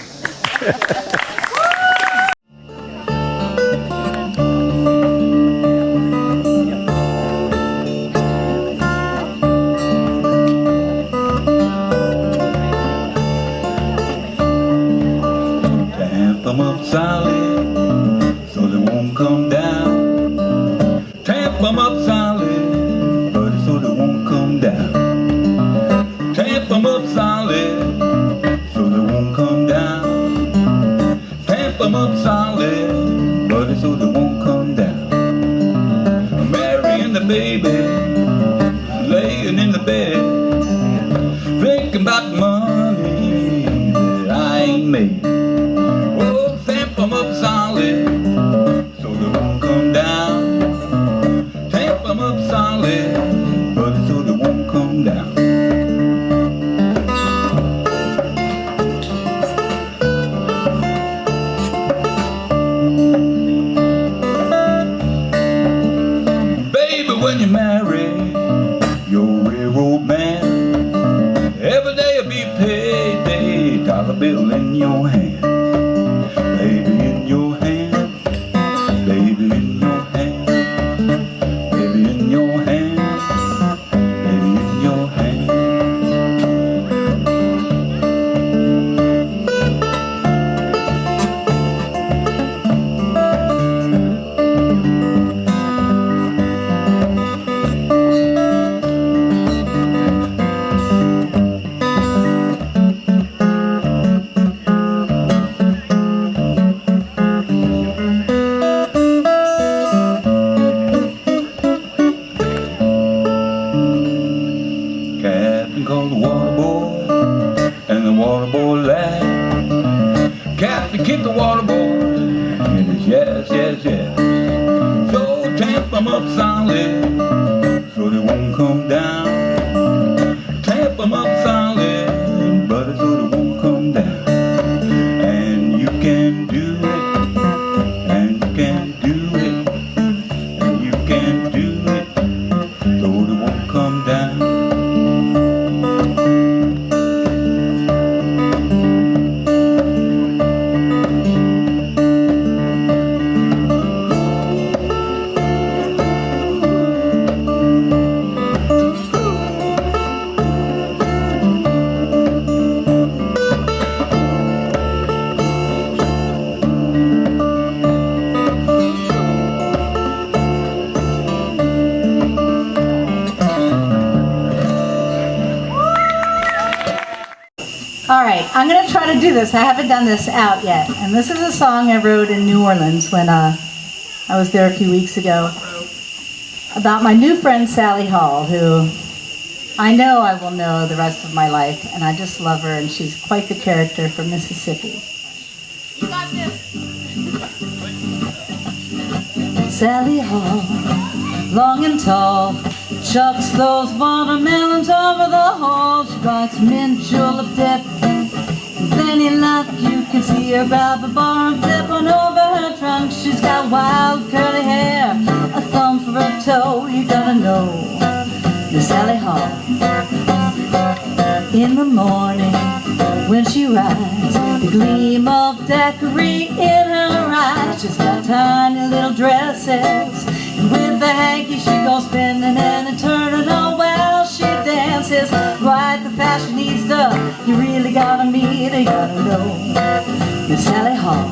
Tap them up solid so they won't come down. Tap them up solid, buddy, so they won't come down. Tap them up solid so they won't come down. Tap them up solid, buddy, so they won't come down. Mary and the baby laying in the bed, thinking about the money that I ain't made. Oh, tap them up solid so they won't come down. Tap them up solid, buddy, so they won't come down. When you marry your railroad man, every day will be payday, dollar bill in your hand, baby in your hand, baby in your hand, baby in your hand, baby in your hand. Captain called the water boy, and the water boy laughed. Captain kicked the water boy, and it's yes, yes, yes. So tap them up solid, so they won't come down. Tap them up solid, buddy, so they won't come down. And you can do it, and you can do it, and you can do it, so they won't come down. All right, I'm going to try to do this. I haven't done this out yet. And this is a song I wrote in New Orleans when I was there a few weeks ago about my new friend Sally Hall, who I know I will know the rest of my life, and I just love her, and she's quite the character from Mississippi. You got this. Sally Hall, long and tall, chucks those watermelons over the hall. She writes mint julep dip, and plenty luck. You can see her grab a bar of dip on over her trunk. She's got wild curly hair, a thumb for a toe. You gotta know Miss Sally Hall. In the morning when she rides, the gleam of daiquiri in her eyes. She's got tiny little dresses, and with the hanky she goes spinning and turning. Oh well, she dances right the fashionista. You really gotta meet her, you gotta know Miss Sally Hall.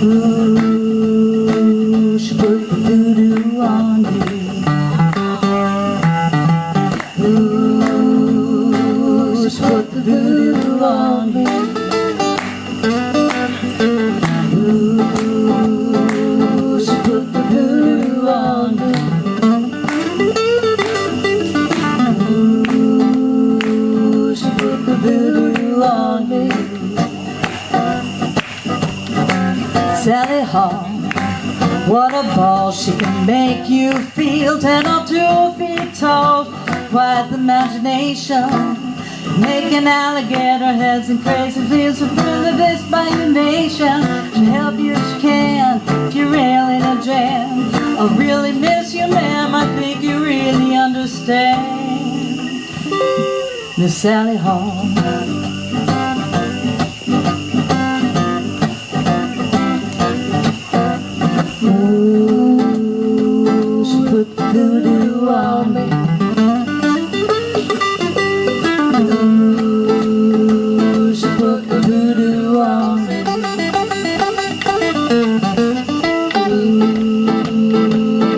Ooh, she put the voodoo on me. Ooh, she put the voodoo on me. Ooh, she put the voodoo on me. Ooh, she put the voodoo on me. Sally Hall, what a ball, she can make you feel 10 or 2 feet tall. Quite the imagination, making alligator heads and crazy feels for the best by your nation. She'll help you if she can, if you're really in a jam. I really miss you, ma'am, I think you really understand. Miss Sally Hall. Ooh, she put the voodoo on me. Ooh, she put the voodoo on me.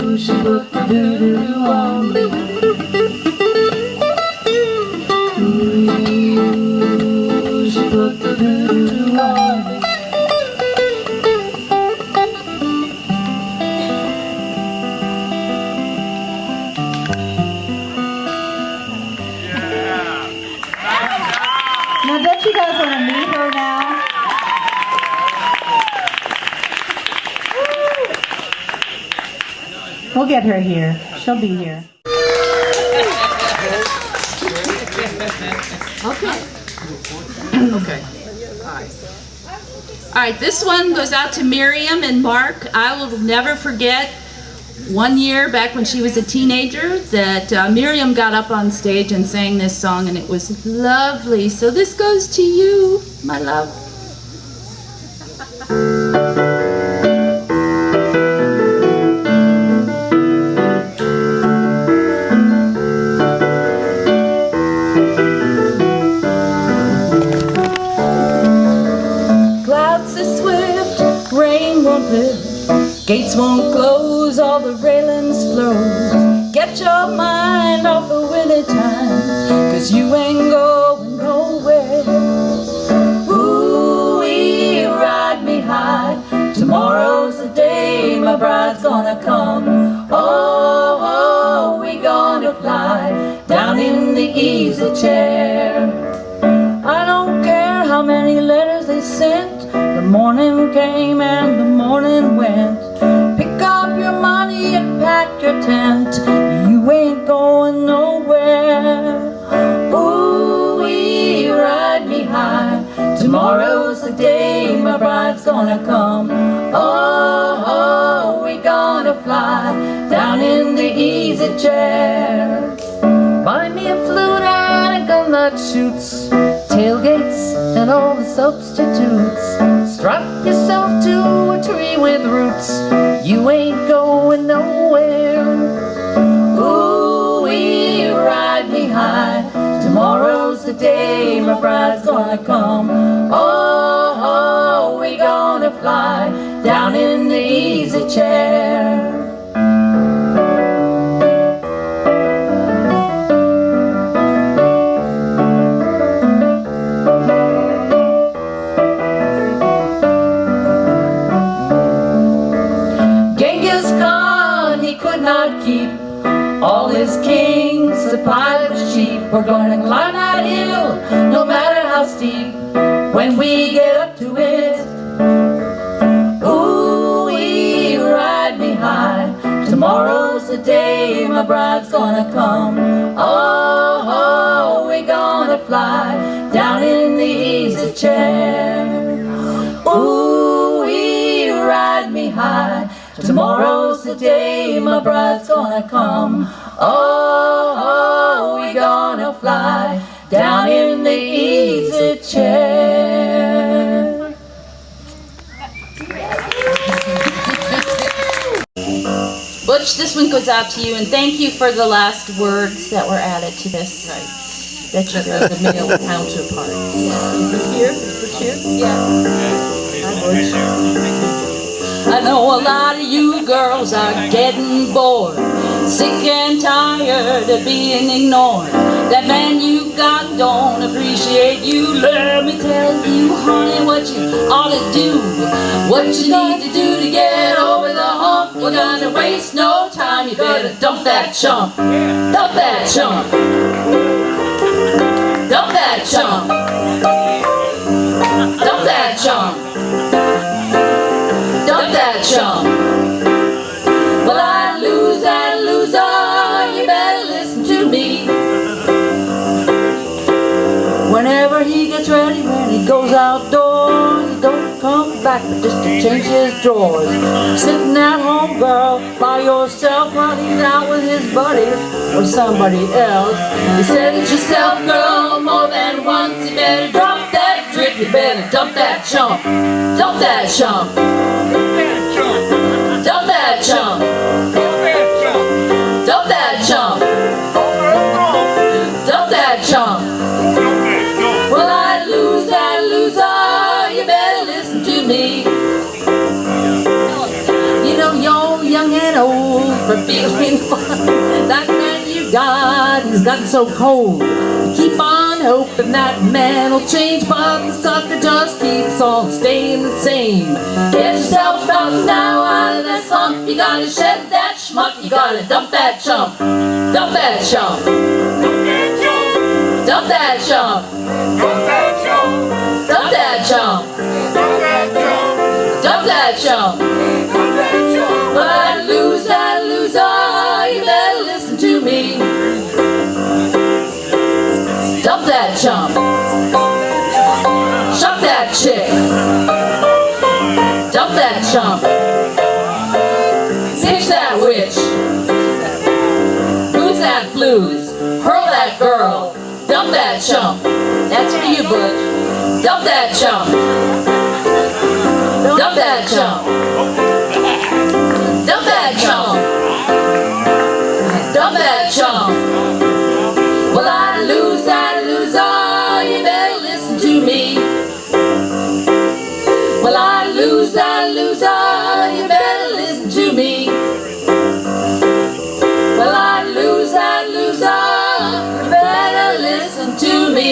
Ooh, she put the voodoo on me. Ooh, she put the voodoo on me. Now, don't you guys want to meet her now? We'll get her here. She'll be here. Okay. Okay. All right, this one goes out to Miriam and Mark. I will never forget one year back when she was a teenager that Miriam got up on stage and sang this song, and it was lovely. So this goes to you, my love. Clouds are swift, rain won't lift, gates won't close, all the railings close. Get your mind off the winter time, 'cause you ain't going nowhere. Ooh, ride me high, tomorrow's the day my bride's gonna come. Oh, we gonna fly down in the easy chair. I don't care how many letters they sent, the morning came and the morning went. Pick up your money and pack your tent, you ain't going nowhere. Ooh, ride me high, tomorrow's the day my bride's gonna come. Oh, we gonna fly down in the easy chair. Buy me a flute and a gun that shoots, tailgates and all the substitutes. Strap yourself to a tree with roots, you ain't going nowhere. Ooh, ride me high, tomorrow's the day my bride's gonna come. Oh, we gonna fly down in the easy chair. Keep all his kings supplied with sheep. We're gonna climb that hill, no matter how steep, when we get up to it. Ooh, ride me high, tomorrow's the day my bride's gonna come. Oh, we gonna fly down in the easy chair. Ooh, ride me high, tomorrow's the day my bride's gonna come. Oh, we gonna fly down in the easy chair. Butch, this one goes out to you, and thank you for the last words that were added to this. that you know the male counterparts. Here? Yeah. I know a lot of you girls are getting bored, sick and tired of being ignored. That man you got don't appreciate you. Let me tell you, honey, what you ought to do, what you need to do to get over the hump. We're gonna waste no time. You better dump that chump. Dump that chump. Dump that chump. Dump that chump. Dump that chump. Well, I lose that loser. You better listen to me. Whenever he gets ready, when he goes outdoors, he don't come back but just to change his drawers. Sitting at home, girl, by yourself while he's out with his buddies or somebody else. You said it yourself, girl, more than once. You better drop that drip, you better dump that chump. Dump that chump. Dump that chump. Dump that chump. Dump that chump. Well, I lose that loser. You better listen to me. You know you're young and old for feeling fun. That man you got, he's gotten so cold. You keep on hoping that man will change, but the sucker just keeps on staying the same. Get yourself out now out of that slump. You gotta shed that schmuck. You gotta dump that chump. Dump that chump. Dump that chump. Dump that chump. Dump that chump. Dump that chump. Well, I lose that loser. You better listen to me. Dump that chump. Shuck that chick. Dump that chump. Ditch that witch. Boots that flues. Hurl that girl. Dump that chump. That's for you, Butch. Dump that chump. Dump that chump. Dump that chump. Dump that chump. Well, I lose that loser. You better listen to me. Well, I lose that loser. You better listen to me. Well, I lose that loser. You better listen to me.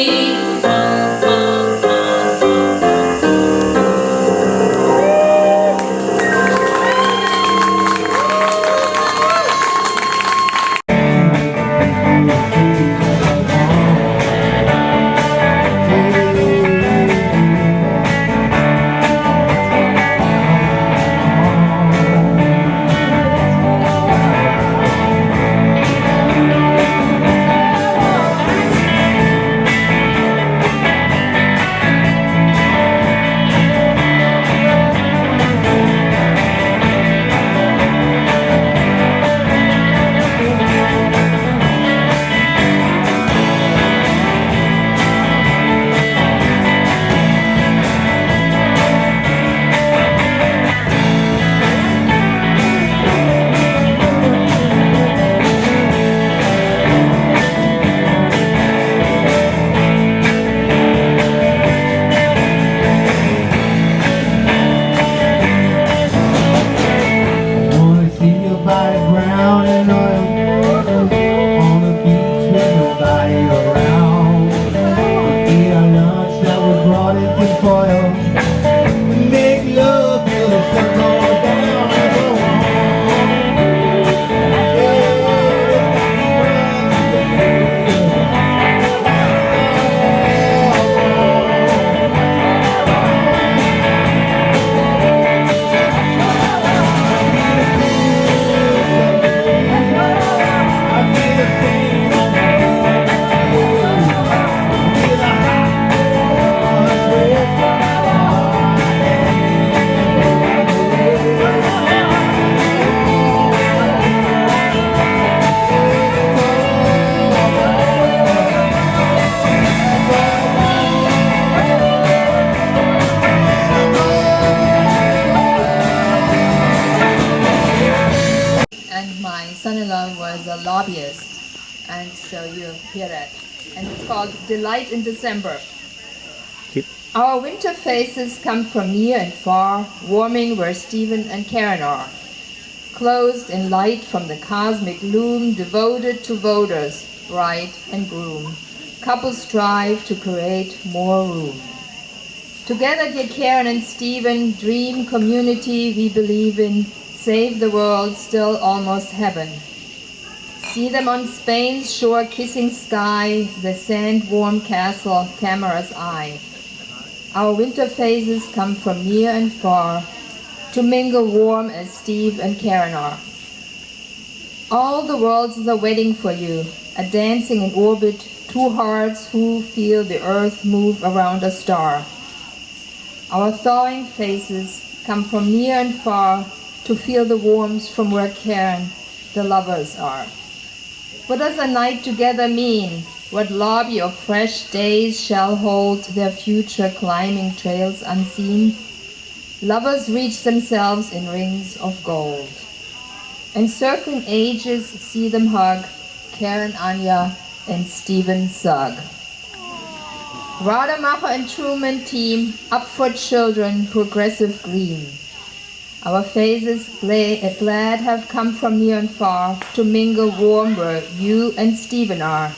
son-in-law was a lobbyist, and so you hear that and it's called Delight in December. Keep. Our winter faces come from near and far, warming where Stephen and Karen are. Clothed in light from the cosmic loom, devoted to voters, bride and groom. Couples strive to create more room. Together, dear Karen and Stephen, dream community we believe in, save the world, still almost heaven. See them on Spain's shore kissing sky, the sand-warm castle, camera's eye. Our winter phases come from near and far, to mingle warm as Steve and Karen are. All the worlds are waiting for you, a dancing in orbit, two hearts who feel the earth move around a star. Our thawing faces come from near and far to feel the warmth from where Karen, the lovers, are. What does a night together mean? What lobby of fresh days shall hold their future climbing trails unseen? Lovers reach themselves in rings of gold. Encircling ages see them hug, Karen, Anya, and Stephen Sugg. Rademacher and Truman team, up for children, progressive green. Our phases glad have come from near and far to mingle warm where you and Stephen are.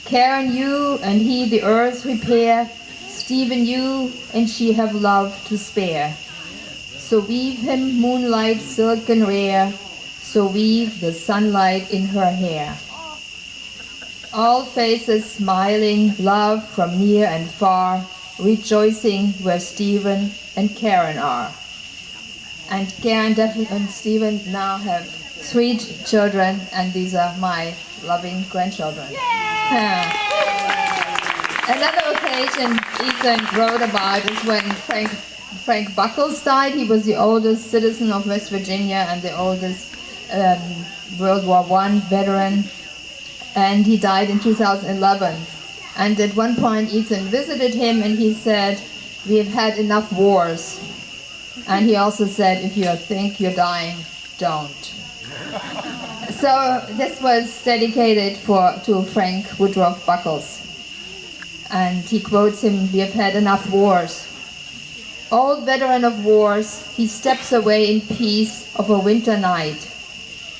Karen, you and he the earth repair, Stephen, you and she have love to spare. So weave him moonlight silken rare, so weave the sunlight in her hair. All faces smiling, love from near and far, rejoicing where Stephen and Karen are. And Karen and Stephen now have 3 children, and these are my loving grandchildren. Another occasion Ethan wrote about is when Frank Buckles died. He was the oldest citizen of West Virginia and the oldest World War I veteran. And he died in 2011. And at one point Ethan visited him and he said, "We have had enough wars." And he also said, "If you think you're dying, don't." So this was dedicated to Frank Woodruff Buckles. And he quotes him, "We have had enough wars." Old veteran of wars, he steps away in peace of a winter night,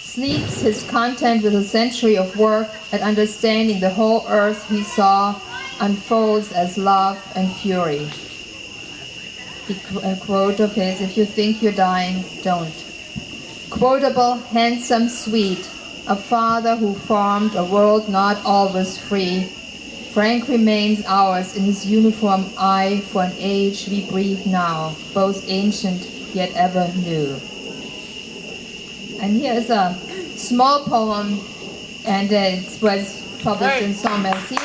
sleeps his content with a century of work at understanding the whole earth he saw unfolds as love and fury. A quote of his, "If you think you're dying, don't." Quotable, handsome, sweet, a father who formed a world not always free. Frank remains ours in his uniform eye for an age we breathe now, both ancient yet ever new. And here's a small poem, and it was published in Sans Merci.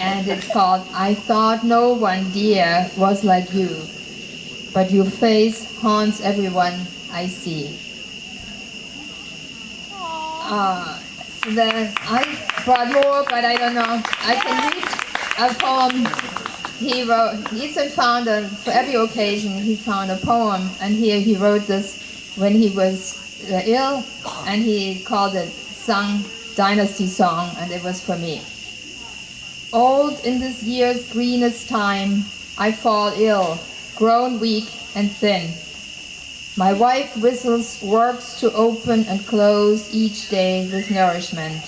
And it's called, "I thought no one dear was like you, but your face haunts everyone I see." I brought more, but I don't know. I can read a poem he wrote. Ethan found for every occasion he found a poem, and here he wrote this when he was ill, and he called it "Sung Dynasty Song," and it was for me. Old in this year's greenest time, I fall ill, grown weak and thin. My wife whistles, works to open and close each day with nourishment.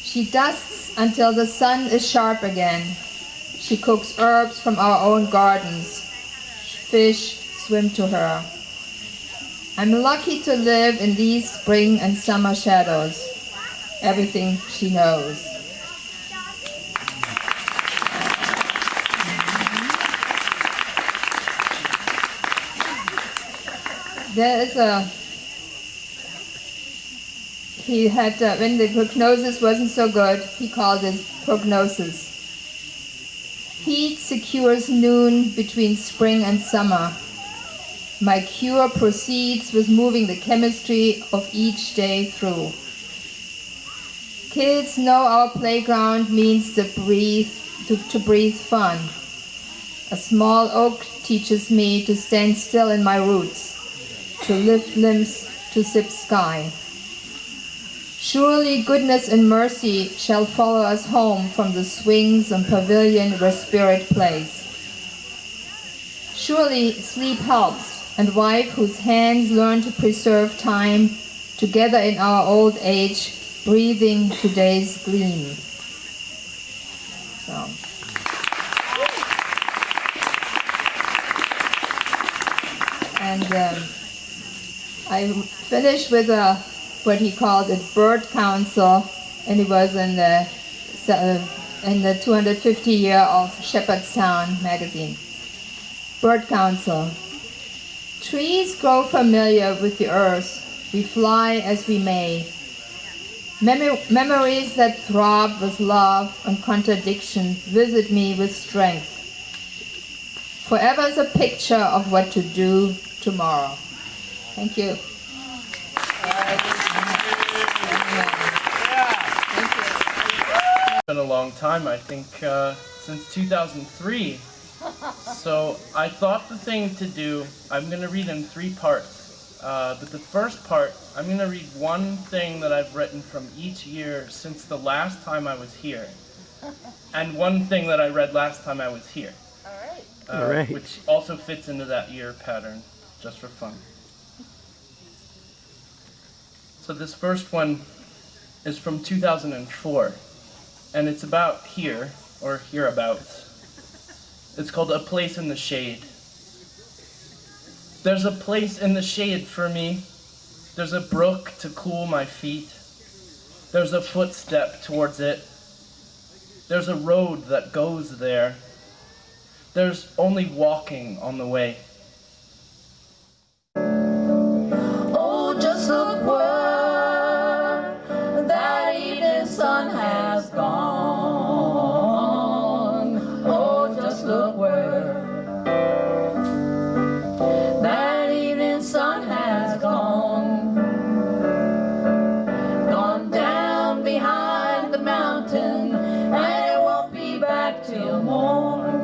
She dusts until the sun is sharp again. She cooks herbs from our own gardens. Fish swim to her. I'm lucky to live in these spring and summer shadows. Everything she knows. There is he had, when the prognosis wasn't so good, he called it prognosis. Heat secures noon between spring and summer. My cure proceeds with moving the chemistry of each day through. Kids know our playground means to breathe fun. A small oak teaches me to stand still in my roots, to lift limbs, to sip sky. Surely goodness and mercy shall follow us home from the swings and pavilion where spirit plays. Surely sleep helps, and wife whose hands learn to preserve time, together in our old age, breathing today's gleam. So. And I finished with what he called a bird council, and it was in the 250 year of Shepherdstown magazine. Bird council. Trees grow familiar with the earth. We fly as we may. Memories that throb with love and contradiction visit me with strength. Forever's a picture of what to do tomorrow. Thank you. It's been a long time, I think, since 2003. So I thought the thing to do, I'm going to read in 3 parts. But the first part, I'm going to read one thing that I've written from each year since the last time I was here. And one thing that I read last time I was here. All right. Which also fits into that year pattern, just for fun. So this first one is from 2004, and it's about here, or hereabouts. It's called A Place in the Shade. There's a place in the shade for me. There's a brook to cool my feet. There's a footstep towards it. There's a road that goes there. There's only walking on the way. Oh, just look where that evening sun has gone. Oh, just look where that evening sun has gone. Gone down behind the mountain, and it won't be back till morn.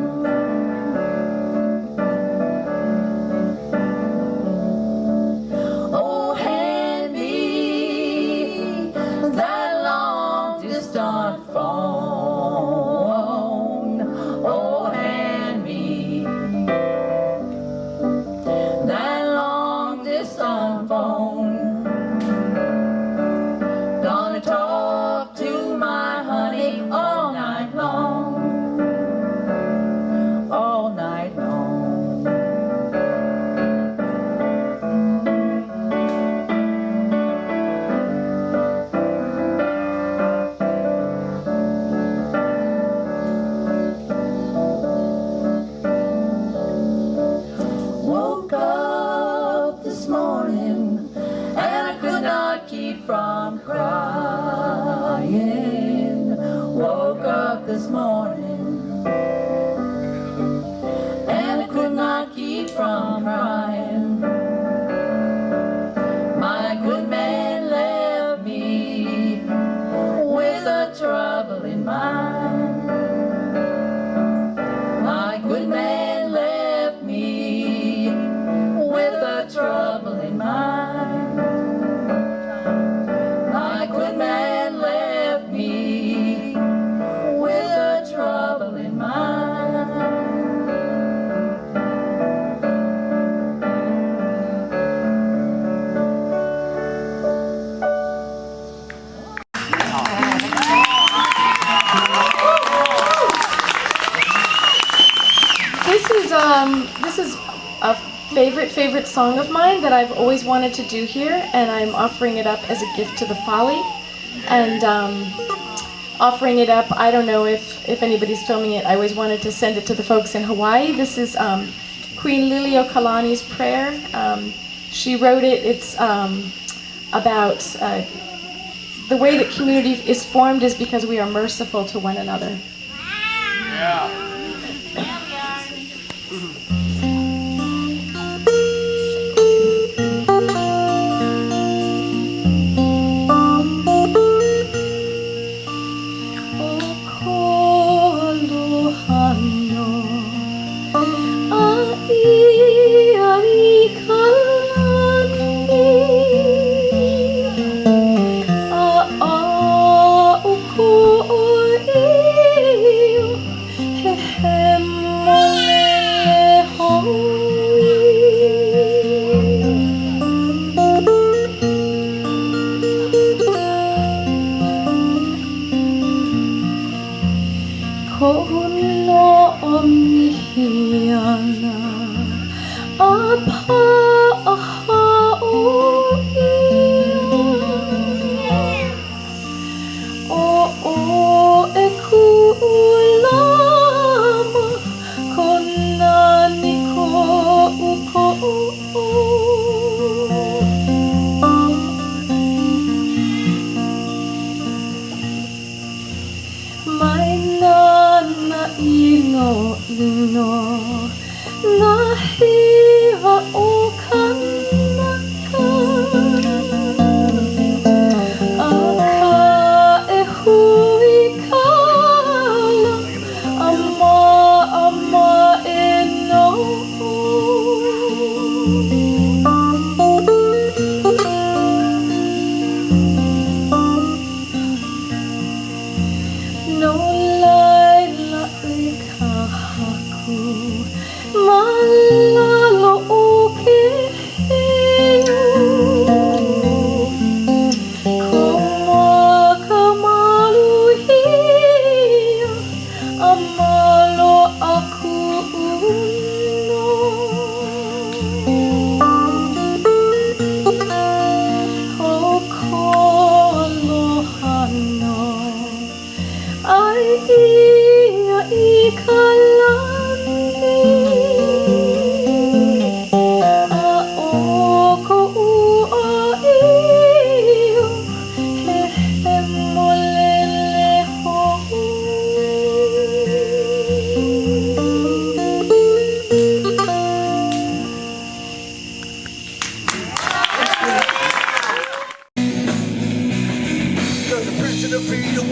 This morning, and I could not keep from crying. My good man left me with a trouble in mind. My good man left me with a trouble in mind. My good man left me trouble in mind. This is a favorite song of mine that I've always wanted to do here, and I'm offering it up as a gift to the Folly. And offering it up, I don't know if anybody's filming it. I always wanted to send it to the folks in Hawaii. This is Queen Liliuokalani's prayer. She wrote it. It's about the way that community is formed is because we are merciful to one another. Yeah.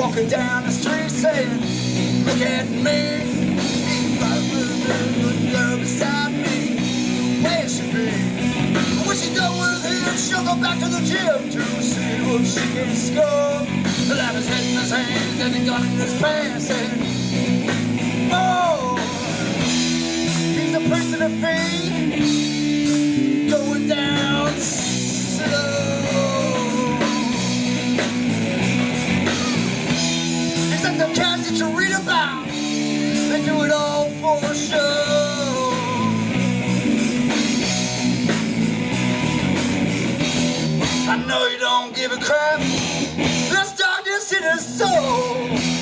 walking down the street saying, look at me, girl beside me, where she be? When she's done with him, she'll go back to the gym to see what she can score. The lad is head in his hands and the gun in his pants and oh, he's a priest of the fiend, going down slow. It's like the cats that you read about, they do it all for show. I know you don't give a crap. There's darkness in his soul.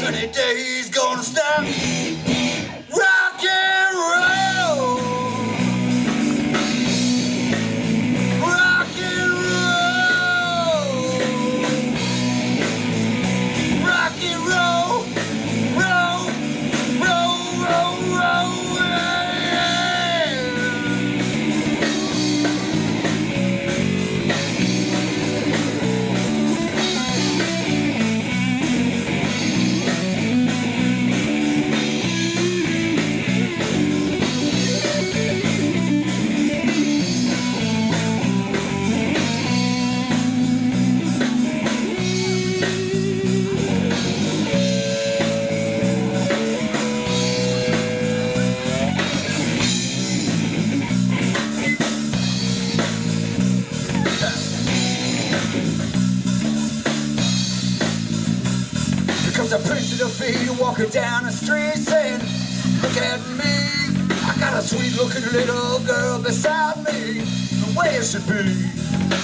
Any day he's gonna stop. Rock and roll. Rock and roll. Rock and roll. Roll, roll, roll, roll. A priest to the feet walking down the street saying, look at me, I got a sweet looking little girl beside me, where she be?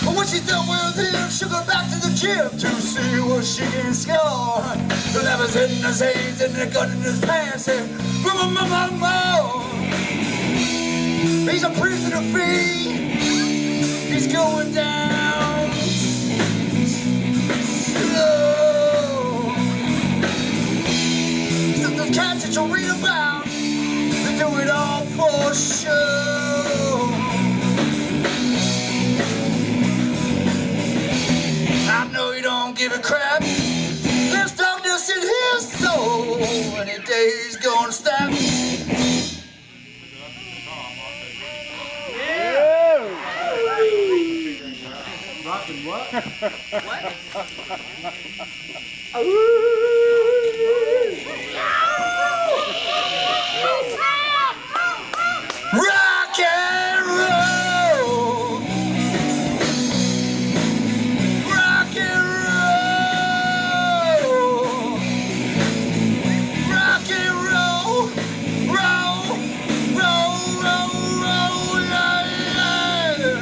But when she's done with him, she'll go back to the gym to see what she can score. The lever's in his hands and the gun in his pants and he's a priest to the feet, he's going down slow. Those cats that you read about, they do it all for show. I know you don't give a crap. There's darkness in his soul. Any day he's gonna stop. Yeah. Rockin' what? What? Rock and roll. Rock and roll. Rock and roll. Roll, roll, roll, roll, yeah, yeah.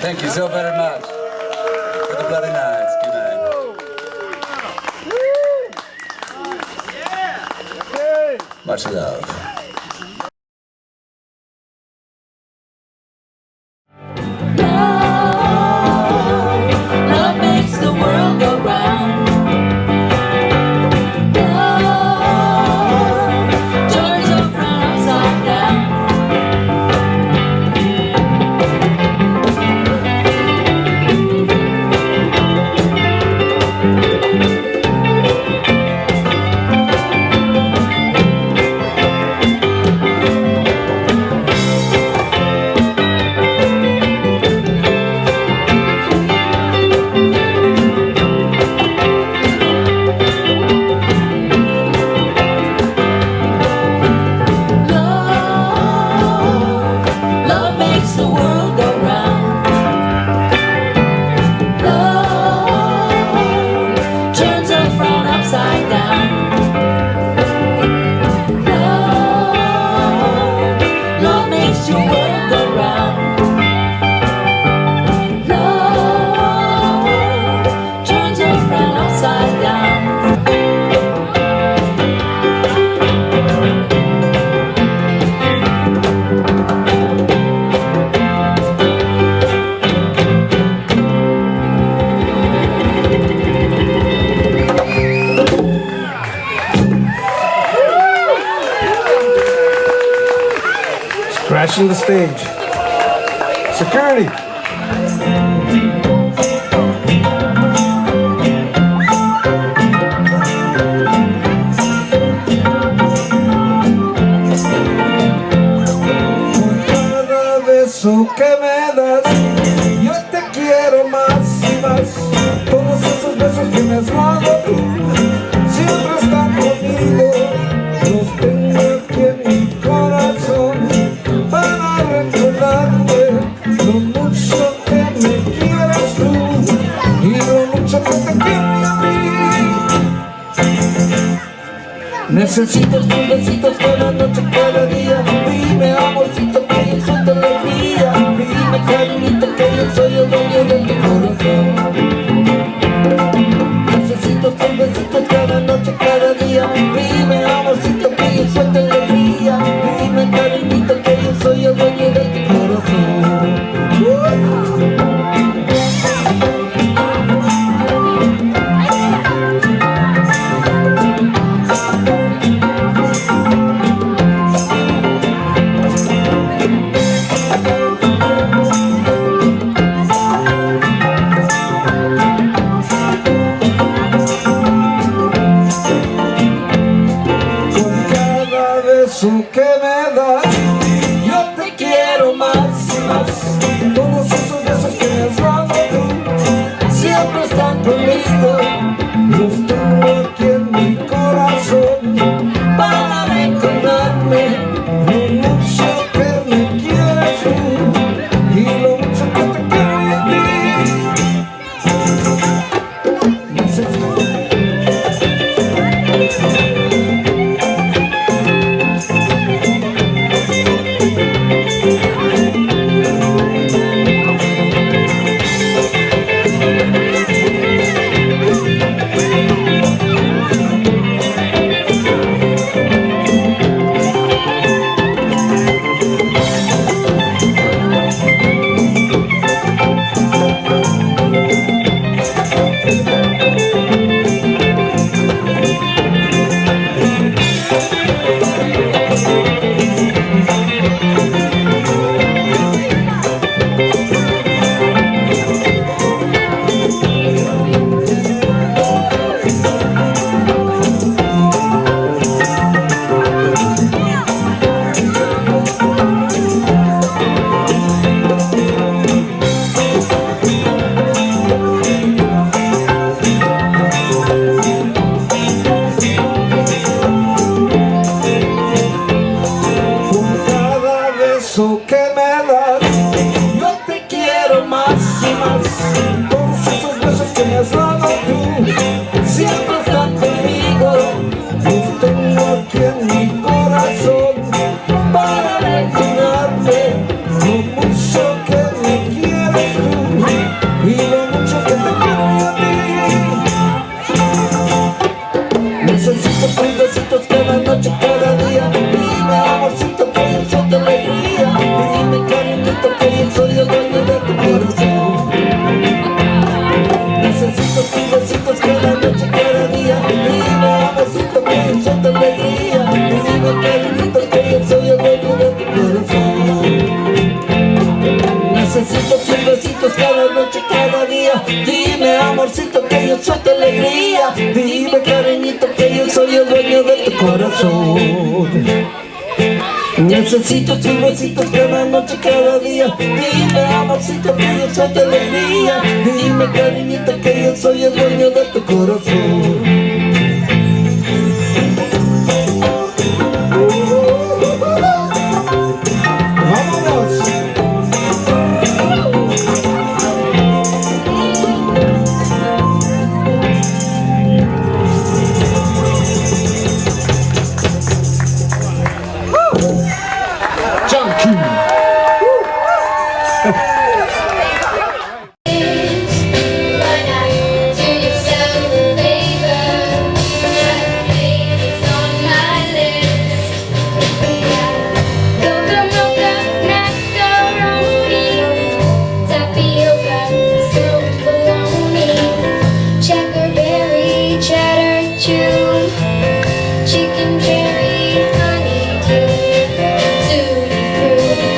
Thank you so very much for the bloody nights. Good night. Much love. Love. crashing the stage. Security. Cada beso que me das, yo te quiero más y más. Todos esos besos que me has dado tú, siempre están conmigo. Los tengo aquí en mi corazón para recordarme lo mucho que me quieres tú y lo mucho que te quiero a mí. Necesito tus besitos cada noche, cada día. Dime, amorcito, que yo soy tu alegría. Dime, cariñito, que yo soy el dueño de tu corazón. Necesito tus besitos cada noche, cada día. Dime, amorcito, que yo soy tu alegría. Dime, cariñito, que yo soy el dueño de tu corazón. Que me das, yo te quiero más y más. Todos esos besos que me has dado tú, siempre están conmigo. Los tengo aquí en mi corazón para recordarme lo mucho que me quieres tú y lo mucho que te quiero a ti. Que me das, yo te quiero más y más. Todos esos besos que me has dado tú, siempre están conmigo. Los tengo aquí en mi corazón para recordarme lo mucho que me quieres tú y lo mucho que te quiero a ti. Necesito tus besitos cada noche, cada día. Dime, amorcito, que yo soy tu alegría. Dime, cariñito, que yo soy el dueño de tu corazón. Necesito tus besitos cada noche, cada día. Dime, amorcito, que yo soy tu alegría. Dime, cariñito, que yo soy el dueño de tu corazón. Necesito tus besitos cada noche, cada día. Dime, amorcito, que yo soy tu alegría. Dime, cariñito, que yo soy el dueño de tu corazón. Necesito tus besitos cada noche, cada día. Dime, amorcito, que yo soy tu alegría. Dime, cariñito, que yo soy el dueño de tu corazón. Chicken cherry honeydew, tutti frutti.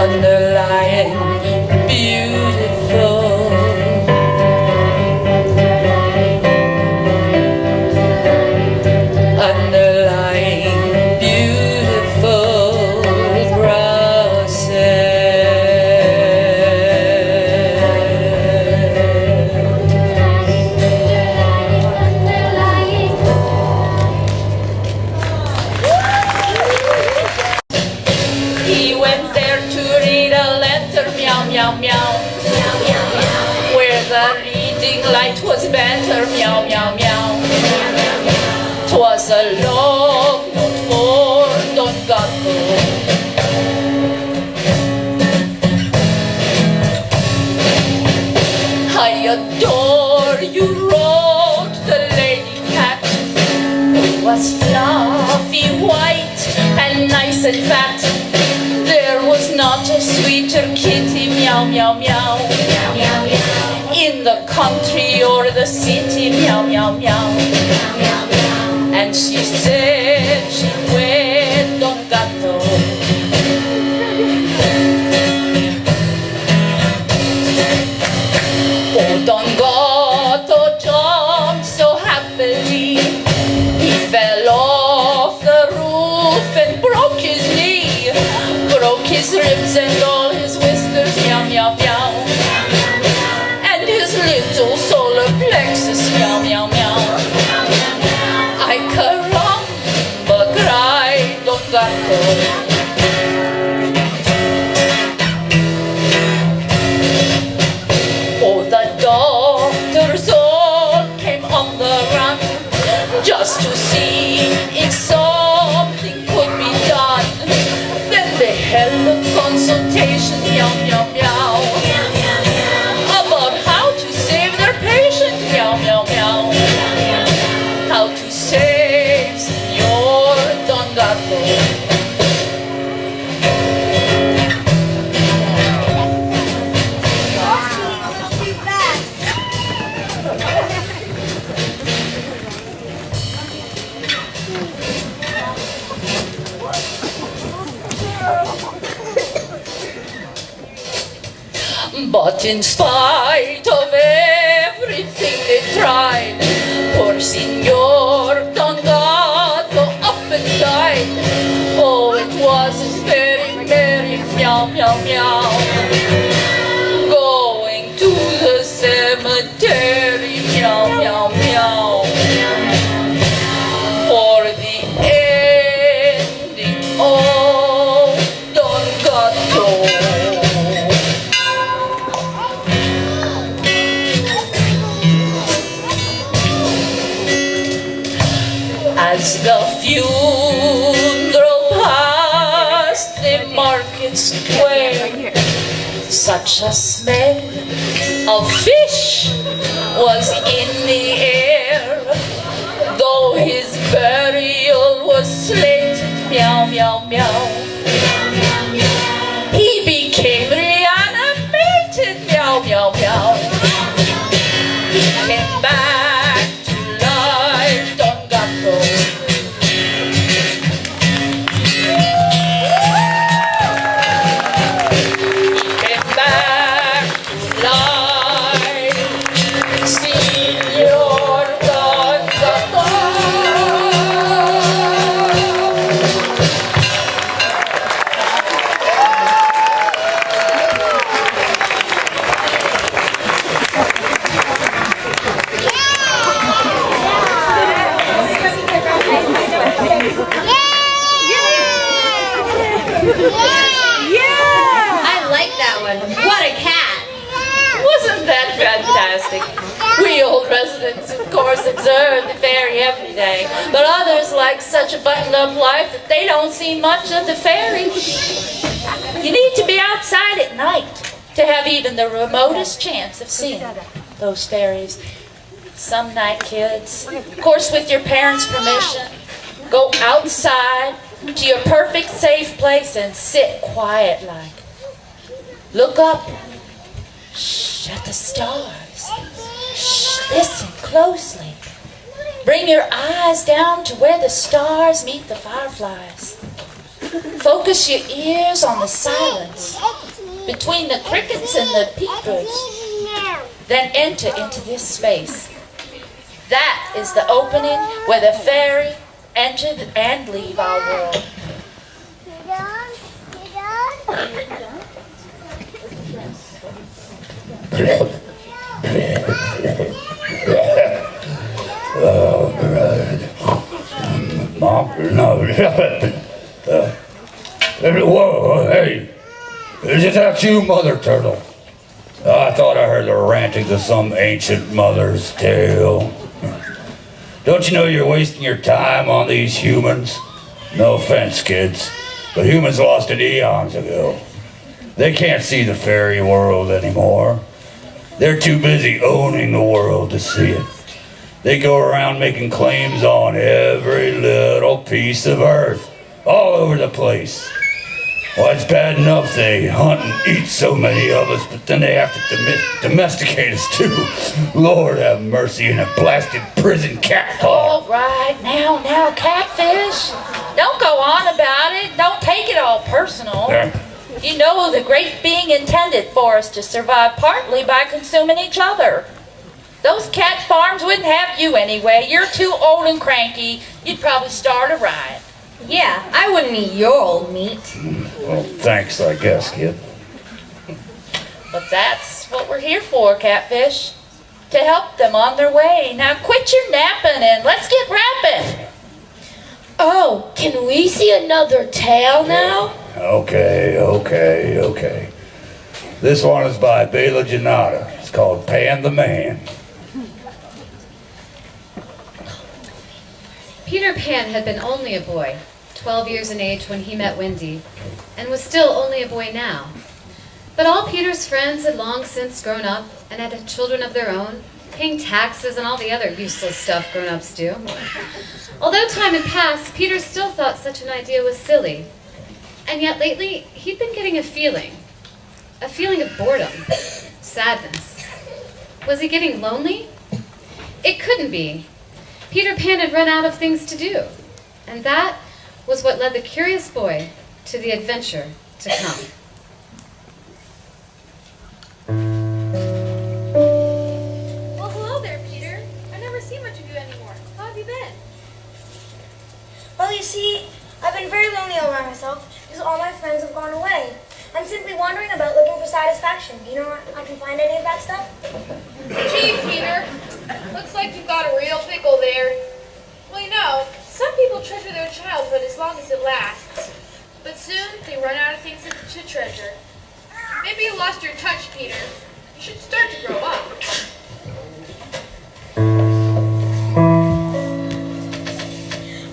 underlying beautiful. Underlying beautiful process. He went there to read a letter, meow, meow, meow, where the reading light was better, meow, meow, meow. 'Twas a love note for Don Gato. I adore you, wrote the lady cat, who was fluffy white and nice and fat. There was not a sweeter kitty, meow, meow, meow, meow, meow, meow, in the country or the city, meow, meow, meow, meow, meow, meow. And she said she'd wed Don Gato. Oh, Don Gato jumped so happily, he fell off the roof and broke his knee, broke his ribs and all his whiskers, meow, meow, meow, and his little solar plexus, meow, meow, meow. Ay, caramba, cried Don Gato. Oh, the doctors all came on the run just to see if something could be done. Then they held a consultation, meow, meow, meow, about how to save their patient, meow, meow, meow, how to save Senor Don Gato. But in spite of everything they tried, poor Senor Don Gato up and died. Oh, it was very merry, meow, meow, meow, going to the cemetery, meow, meow, meow, for the ending of Don Gato. As the funeral passed the market square, such a smell of fish was in the air, though his burial was slated, meow, meow, meow. He became reanimated, meow, meow, meow. He came back to life, Don Gato. We old residents, of course, observe the fairy every day, but others like such a buttoned-up life that they don't see much of the fairy. You need to be outside at night to have even the remotest chance of seeing those fairies. Some night, kids, of course with your parents' permission, go outside to your perfect safe place and sit quiet like. Look up. Shh at the stars. Shh, listen closely. Bring your eyes down to where the stars meet the fireflies. Focus your ears on the silence between the crickets and the peepers. Then enter into this space. That is the opening where the fairy enter and leave our world. Mom, no. Whoa, hey. Is that you, Mother Turtle? I thought I heard the ranting of some ancient mother's tale. Don't you know you're wasting your time on these humans? No offense, kids, but humans lost it eons ago. They can't see the fairy world anymore. They're too busy owning the world to see it. They go around making claims on every little piece of earth, all over the place. Well, it's bad enough they hunt and eat so many of us, but then they have to domesticate us too. Lord have mercy in a blasted prison cat farm. All right, now, Catfish. Don't go on about it. Don't take it all personal. You know the great being intended for us to survive partly by consuming each other. Those cat farms wouldn't have you anyway. You're too old and cranky. You'd probably start a riot. Yeah, I wouldn't eat your old meat. Well, thanks, I guess, kid. But that's what we're here for, Catfish. To help them on their way. Now quit your napping and let's get rapping. Oh, can we see another tale now? Okay. This one is by Bela Janata. It's called Pan the Man. Peter Pan had been only a boy, 12 years in age when he met Wendy, and was still only a boy now. But all Peter's friends had long since grown up and had children of their own, paying taxes and all the other useless stuff grown-ups do. Although time had passed, Peter still thought such an idea was silly. And yet lately, he'd been getting a feeling of boredom, sadness. Was he getting lonely? It couldn't be. Peter Pan had run out of things to do, and that was what led the curious boy to the adventure to come. Well, hello there, Peter. I never see much of you anymore. How have you been? Well, you see, I've been very lonely all by myself because all my friends have gone away. I'm simply wandering about looking for satisfaction. Do you know where I can find any of that stuff? Gee, Peter. Looks like you've got a real pickle there. Well, you know, some people treasure their childhood as long as it lasts. But soon, they run out of things to treasure. Maybe you lost your touch, Peter. You should start to grow up.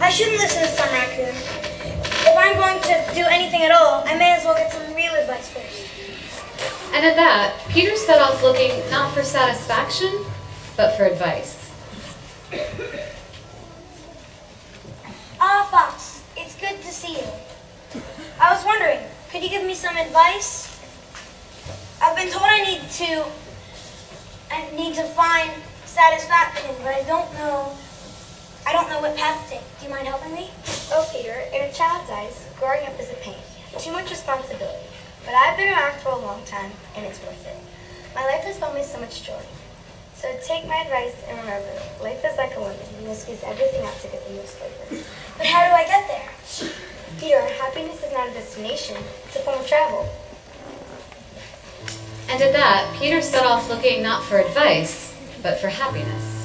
I shouldn't listen to some raccoon. If I'm going to do anything at all, I may as well get some real advice first. And at that, Peter set off looking not for satisfaction, but for advice. Ah, Fox, it's good to see you. I was wondering, could you give me some advice? I've been told I need to find satisfaction, but I don't know what path to take. Do you mind helping me? Oh, Peter, in a child's eyes, growing up is a pain. Too much responsibility. But I've been around for a long time, and it's worth it. My life has brought me so much joy. So take my advice and remember, life is like a lemon. You must squeeze everything out to get the most flavor. But how do I get there? Peter, happiness is not a destination. It's a form of travel. And at that, Peter set off looking not for advice, but for happiness.